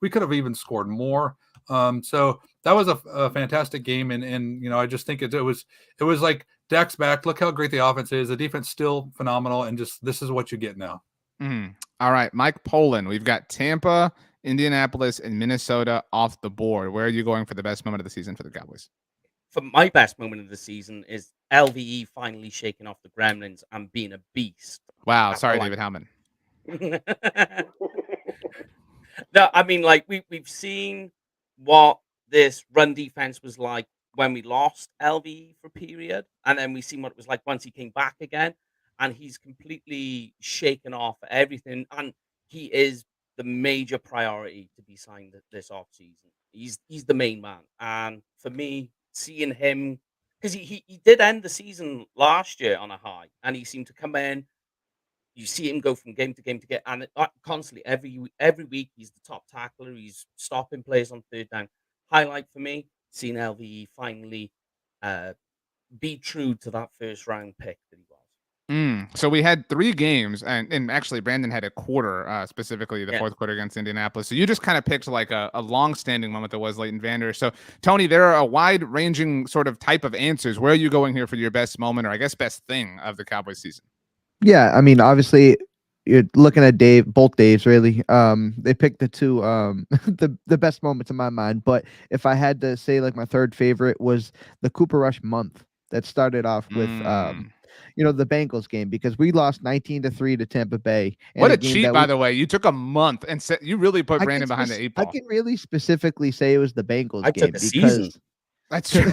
we could have even scored more. So that was a fantastic game, and I just think it was like Dak's back. Look how great the offense is. The defense still phenomenal, and just this is what you get now. All right, Mike Poland. We've got Tampa, Indianapolis, and Minnesota off the board. Where are you going for the best moment of the season for the Cowboys? For my best moment of the season is LVE finally shaking off the gremlins and being a beast. Wow, sorry, David Howman. No, I mean, like we've seen what this run defense was like when we lost LVE for a period, and then we seen what it was like once he came back again, and he's completely shaken off everything, and he is the major priority to be signed this offseason. He's the main man, and for me, seeing him, because he did end the season last year on a high, and he seemed to come in. You see him go from game to game to get, and constantly every week he's the top tackler. He's stopping plays on 3rd down. Highlight for me, seeing LVE finally be true to that 1st round pick that he was. So we had 3 games, and actually Brandon had a quarter, specifically the 4th quarter against Indianapolis. So you just kind of picked like a long-standing moment that was Leighton Vander. So Tony, there are a wide-ranging sort of type of answers. Where are you going here for your best moment, or I guess best thing of the Cowboys season? Yeah, I mean, obviously, you're looking at both Daves, really. They picked the 2, the best moments in my mind. But if I had to say, like, my 3rd favorite was the Cooper Rush month that started off with, the Bengals game, because we lost 19-3 to Tampa Bay. What a cheat, by the way! You took a month and said you really put Brandon behind the 8 ball. I can really specifically say it was the Bengals game because season. That's true.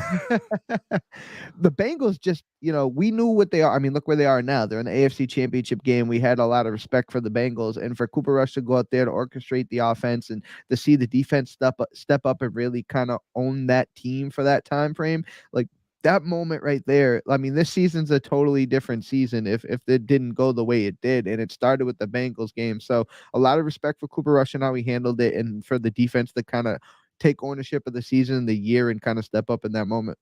The Bengals just, we knew what they are. I mean, look where they are now. They're in the AFC Championship game. We had a lot of respect for the Bengals, and for Cooper Rush to go out there to orchestrate the offense and to see the defense step up and really kind of own that team for that time frame, like that moment right there. I mean, this season's a totally different season if it didn't go the way it did, and it started with the Bengals game. So a lot of respect for Cooper Rush and how he handled it, and for the defense to kind of take ownership of the season, the year, and kind of step up in that moment.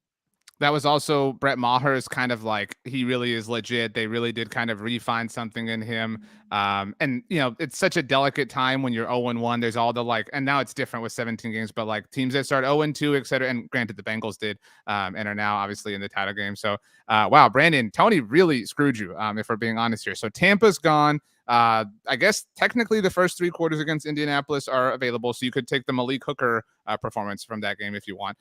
That was also Brett Maher's kind of like, he really is legit. They really did kind of refine something in him. And, it's such a delicate time when you're 0-1. There's all the and now it's different with 17 games, but like teams that start 0-2, et cetera. And granted, the Bengals did and are now obviously in the title game. So, wow, Brandon, Tony really screwed you, if we're being honest here. So Tampa's gone. I guess technically the first 3 quarters against Indianapolis are available, so you could take the Malik Hooker performance from that game if you want.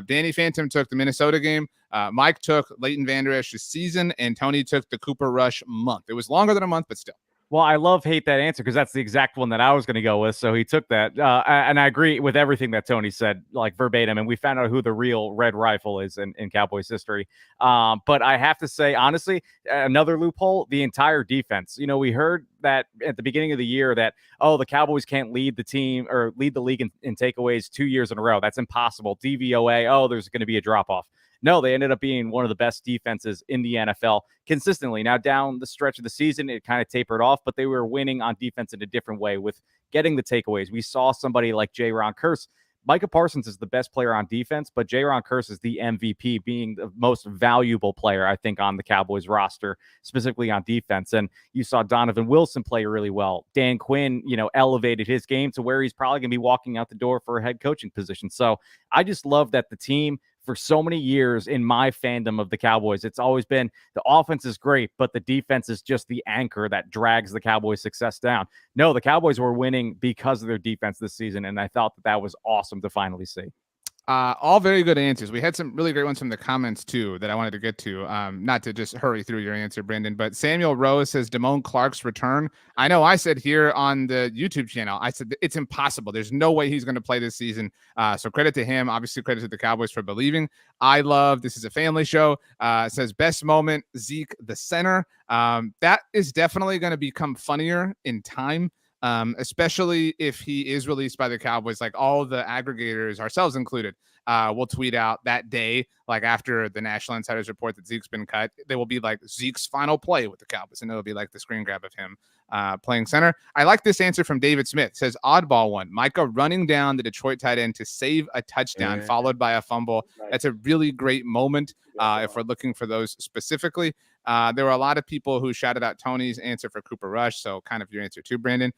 Danny Phantom took the Minnesota game. Mike took Leighton Vander Esch's season, and Tony took the Cooper Rush month. It was longer than a month, but still. Well, I hate that answer because that's the exact one that I was going to go with. So he took that. And I agree with everything that Tony said, like verbatim. And we found out who the real Red Rifle is in Cowboys history. But I have to say, honestly, another loophole, the entire defense. We heard that at the beginning of the year that, the Cowboys can't lead the team or lead the league in takeaways 2 years in a row. That's impossible. DVOA, there's going to be a drop-off. No, they ended up being one of the best defenses in the NFL consistently. Now, down the stretch of the season, it kind of tapered off, but they were winning on defense in a different way with getting the takeaways. We saw somebody like J-Ron Kearse. Micah Parsons is the best player on defense, but J-Ron Kearse is the MVP, being the most valuable player, I think, on the Cowboys roster, specifically on defense. And you saw Donovan Wilson play really well. Dan Quinn, elevated his game to where he's probably going to be walking out the door for a head coaching position. So I just love that the team, for so many years in my fandom of the Cowboys, it's always been the offense is great, but the defense is just the anchor that drags the Cowboys' success down. No, the Cowboys were winning because of their defense this season, and I thought that was awesome to finally see. All very good answers. We had some really great ones from the comments too that I wanted to get to. Not to just hurry through your answer, Brandon, but Samuel Rose says Damone Clark's return. I know I said here on the YouTube channel, I said it's impossible. There's no way he's going to play this season. So credit to him. Obviously, credit to the Cowboys for believing. I love, this is a family show. Says best moment, Zeke the center. That is definitely going to become funnier in time. Especially if he is released by the Cowboys, like all the aggregators, ourselves included, will tweet out that day, like after the National Insiders report that Zeke's been cut, they will be like Zeke's final play with the Cowboys, and it'll be like the screen grab of him playing center. I like this answer from David Smith. It says oddball one, Micah running down the Detroit tight end to save a touchdown, followed by a fumble. Nice. That's a really great moment if we're looking for those specifically. There were a lot of people who shouted out Tony's answer for Cooper Rush, so kind of your answer too, Brandon.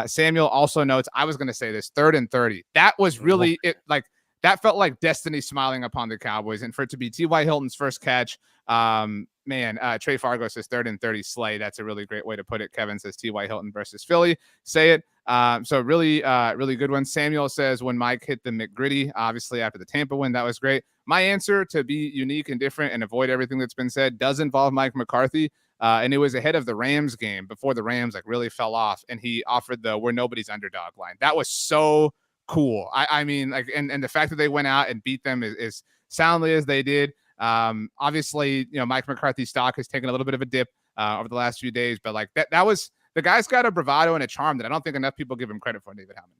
Samuel also notes, I was going to say this, 3rd and 30. That was really it. Like that felt like destiny smiling upon the Cowboys, and for it to be T.Y. Hilton's first catch, Trey Fargo says 3rd and 30 slay. That's a really great way to put it. Kevin says T.Y. Hilton versus Philly. Say it. So really good one. Samuel says when Mike hit the McGritty, obviously after the Tampa win, that was great. My answer, to be unique and different and avoid everything that's been said, does involve Mike McCarthy. And it was ahead of the Rams game before the Rams really fell off, and he offered the "we're nobody's underdog" line. That was so cool. I mean, and the fact that they went out and beat them as soundly as they did. Obviously, Mike McCarthy's stock has taken a little bit of a dip over the last few days, but like that was, the guy's got a bravado and a charm that I don't think enough people give him credit for. David Howman.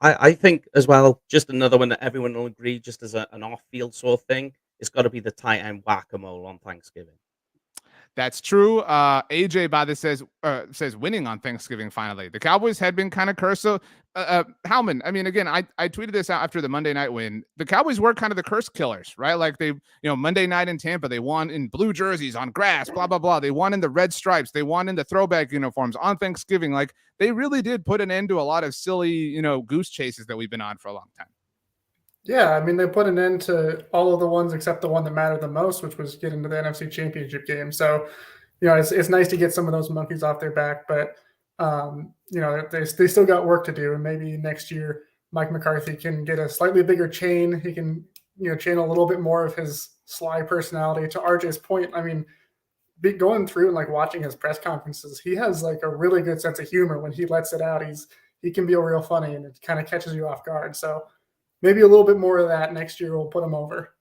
I think as well, just another one that everyone will agree, just as an off-field sort of thing, it's got to be the tight end whack-a-mole on Thanksgiving. That's true. AJ by this says winning on Thanksgiving finally. The Cowboys had been kind of cursed. So Howman, I mean, again, I tweeted this out after the Monday night win. The Cowboys were kind of the curse killers, right? Like they, Monday night in Tampa, they won in blue jerseys on grass, blah, blah, blah. They won in the red stripes. They won in the throwback uniforms on Thanksgiving. Like they really did put an end to a lot of silly, goose chases that we've been on for a long time. Yeah, I mean, they put an end to all of the ones except the one that mattered the most, which was getting to the NFC Championship game. So, it's nice to get some of those monkeys off their back, but, they still got work to do. And maybe next year, Mike McCarthy can get a slightly bigger chain. He can, channel a little bit more of his sly personality. To RJ's point, I mean, going through and watching his press conferences, he has a really good sense of humor. When he lets it out, he can be real funny, and it kind of catches you off guard. So, maybe a little bit more of that next year will put them over.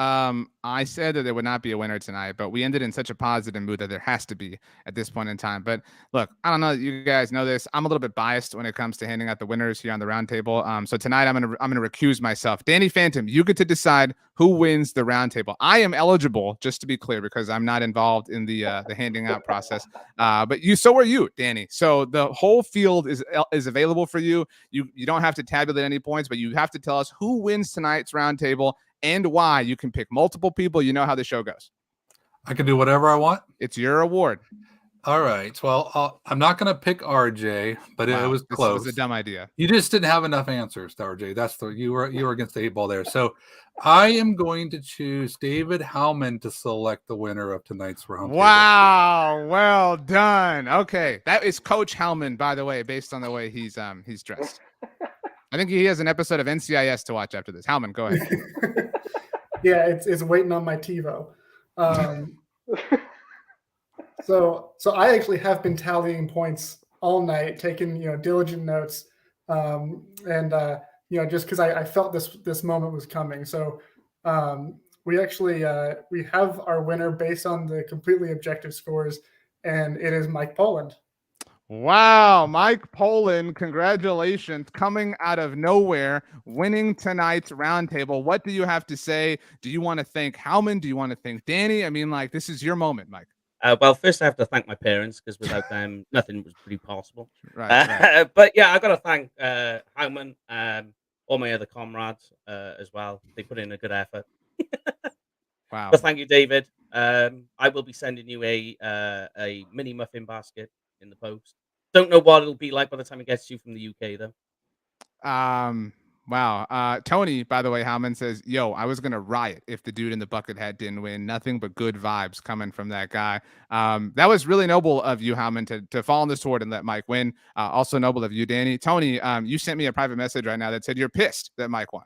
I said that there would not be a winner tonight, but we ended in such a positive mood that there has to be at this point in time. But look, I don't know that you guys know this. I'm a little bit biased when it comes to handing out the winners here on the roundtable. So tonight I'm gonna recuse myself. Danny Phantom, you get to decide who wins the roundtable. I am eligible, just to be clear, because I'm not involved in the handing out process. But so are you, Danny. So the whole field is available for you. You don't have to tabulate any points, but you have to tell us who wins tonight's roundtable and why. You can pick multiple people. You know how the show goes. I can do whatever I want. It's your award. All right. Well, I'm not going to pick RJ, but it was close. This was a dumb idea. You just didn't have enough answers to RJ. You were against the 8 ball there. So I am going to choose David Howman to select the winner of tonight's round. Wow. Well done. Okay. That is Coach Howman, by the way, based on the way he's dressed. I think he has an episode of NCIS to watch after this. Howman, go ahead. Yeah, it's waiting on my TiVo. So I actually have been tallying points all night, taking diligent notes, just because I felt this moment was coming. So we actually we have our winner based on the completely objective scores, and it is Mike Poland. Wow, Mike Poland, congratulations, coming out of nowhere, winning tonight's roundtable. What do you have to say? Do you want to thank Howman? Do you want to thank Danny? I mean, this is your moment, Mike. Well, first I have to thank my parents, because without them, nothing was pretty possible. Right. But yeah, I got to thank Howman, all my other comrades as well. They put in a good effort. Wow. But thank you, David. I will be sending you a mini muffin basket in the post. Don't know what it'll be like by the time it gets to you from the UK, though. Wow. Tony, by the way, Howman says, yo, I was going to riot if the dude in the bucket hat didn't win. Nothing but good vibes coming from that guy. That was really noble of you, Howman, to fall on the sword and let Mike win. Also noble of you, Danny. Tony, you sent me a private message right now that said you're pissed that Mike won.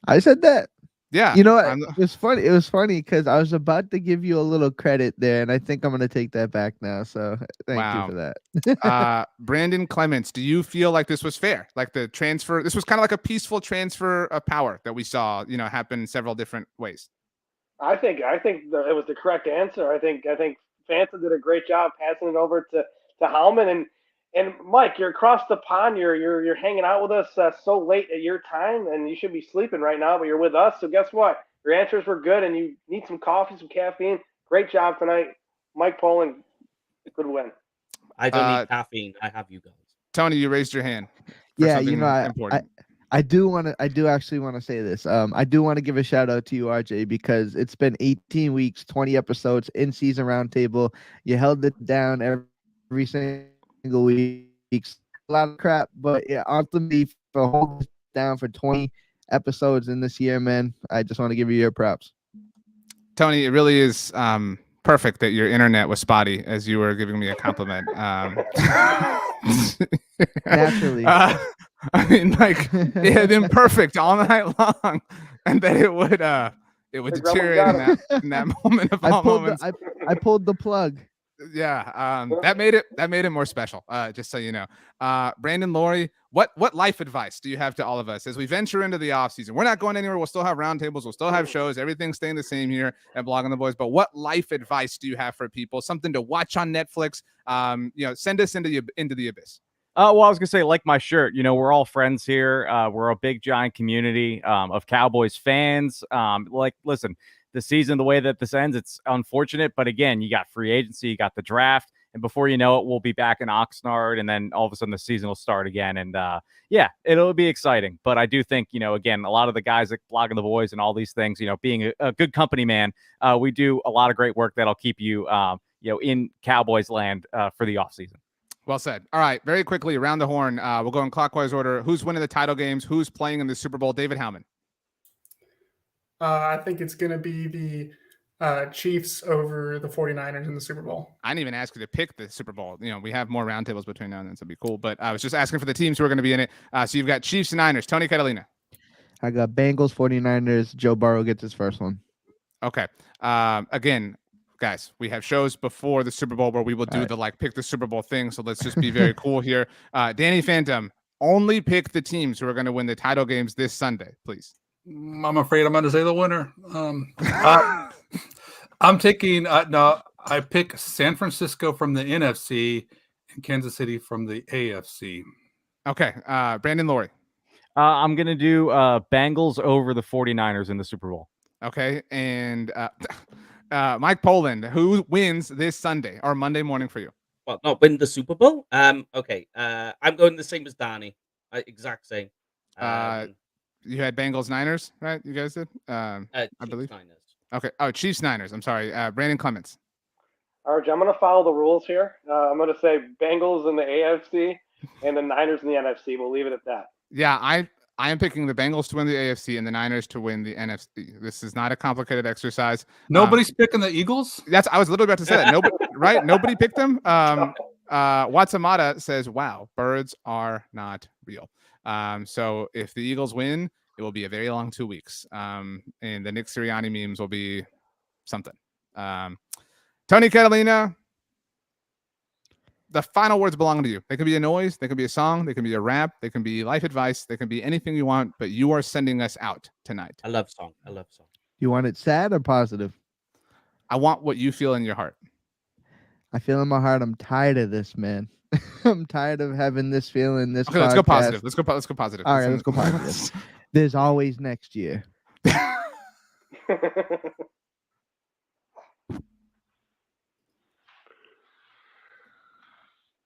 I said that. Yeah. You know what? It was funny. It was funny because I was about to give you a little credit there, and I think I'm going to take that back now. So thank you for that. Brandon Clements, do you feel like this was fair? Like the transfer, this was kind of like a peaceful transfer of power that we saw, happen several different ways. I think it was the correct answer. I think Phantom did a great job passing it over to Howman. And Mike, you're across the pond. You're hanging out with us so late at your time, and you should be sleeping right now, but you're with us. So guess what? Your answers were good, and you need some coffee, some caffeine. Great job tonight, Mike Poland. Good win. I don't need caffeine. I have you guys. Tony, you raised your hand. Yeah, I do actually want to say this. I do want to give a shout out to you, RJ, because it's been 18 weeks, 20 episodes in season roundtable. You held it down every single week. A lot of crap, but yeah, ultimately for holding it down for 20 episodes in this year, man, I just want to give you your props. Tony, it really is perfect that your internet was spotty as you were giving me a compliment. Naturally. I mean, it had been perfect all night long, and that it would deteriorate in that moment of all moments. I pulled the plug. Yeah, that made it more special. Just so you know, Brandon Loree, what life advice do you have to all of us as we venture into the off season? We're not going anywhere. We'll still have roundtables. We'll still have shows. Everything's staying the same here at Blogging the Boys. But what life advice do you have for people? Something to watch on Netflix? Send us into the abyss. Well, I was gonna say, like my shirt, we're all friends here. We're a big giant community of Cowboys fans. Listen, the season, the way that this ends, it's unfortunate, but again, you got free agency, you got the draft, and before you know it, we'll be back in Oxnard, and then all of a sudden the season will start again. And it'll be exciting. But I do think, again, a lot of the guys at Blogging the Boys and all these things, being a good company man, we do a lot of great work that'll keep you, in Cowboys land for the offseason. Well said. All right, very quickly, around the horn. We'll go in clockwise order. Who's winning the title games? Who's playing in the Super Bowl? David Howman. I think it's going to be the Chiefs over the 49ers in the Super Bowl. I didn't even ask you to pick the Super Bowl. We have more roundtables between now and then, so it'd be cool. But I was just asking for the teams who are going to be in it. So you've got Chiefs and Niners. Tony, Catalina. I got Bengals, 49ers. Joe Burrow gets his first one. Okay. Again, guys, we have shows before the Super Bowl where we will do pick the Super Bowl thing. So let's just be very cool here. Danny Phantom, Only pick the teams who are going to win the title games this Sunday, please. I'm afraid I'm going to say the winner. I'm taking no. I pick San Francisco from the NFC and Kansas City from the AFC. Okay, Brandon Loree. I'm going to do Bengals over the 49ers in the Super Bowl. Okay, and Mike Poland, who wins this Sunday or Monday morning for you? Well, not win the Super Bowl. Okay. I'm going the same as Danny. Exact same. You had Bengals Niners, right? You guys did. I believe. Niners. Okay. Oh, Chiefs Niners. I'm sorry. Brandon Clements. Arj, I'm going to follow the rules here. I'm going to say Bengals in the AFC and the Niners in the NFC. We'll leave it at that. Yeah, I am picking the Bengals to win the AFC and the Niners to win the NFC. This is not a complicated exercise. Nobody's picking the Eagles? I was literally about to say that. Nobody, right? Nobody picked them. Watsamata says, wow, birds are not real. So if the Eagles win, it will be a very long 2 weeks. And the Nick Sirianni memes will be something. Tony Catalina, the final words belong to you. They can be a noise, they can be a song, they can be a rap, they can be life advice, they can be anything you want, but you are sending us out tonight. I love song. You want it sad or positive? I want what you feel in your heart. I feel in my heart I'm tired of this, man. I'm tired of having this feeling. This. Okay, let's go positive. Let's go positive. All right, let's go positive. There's always next year.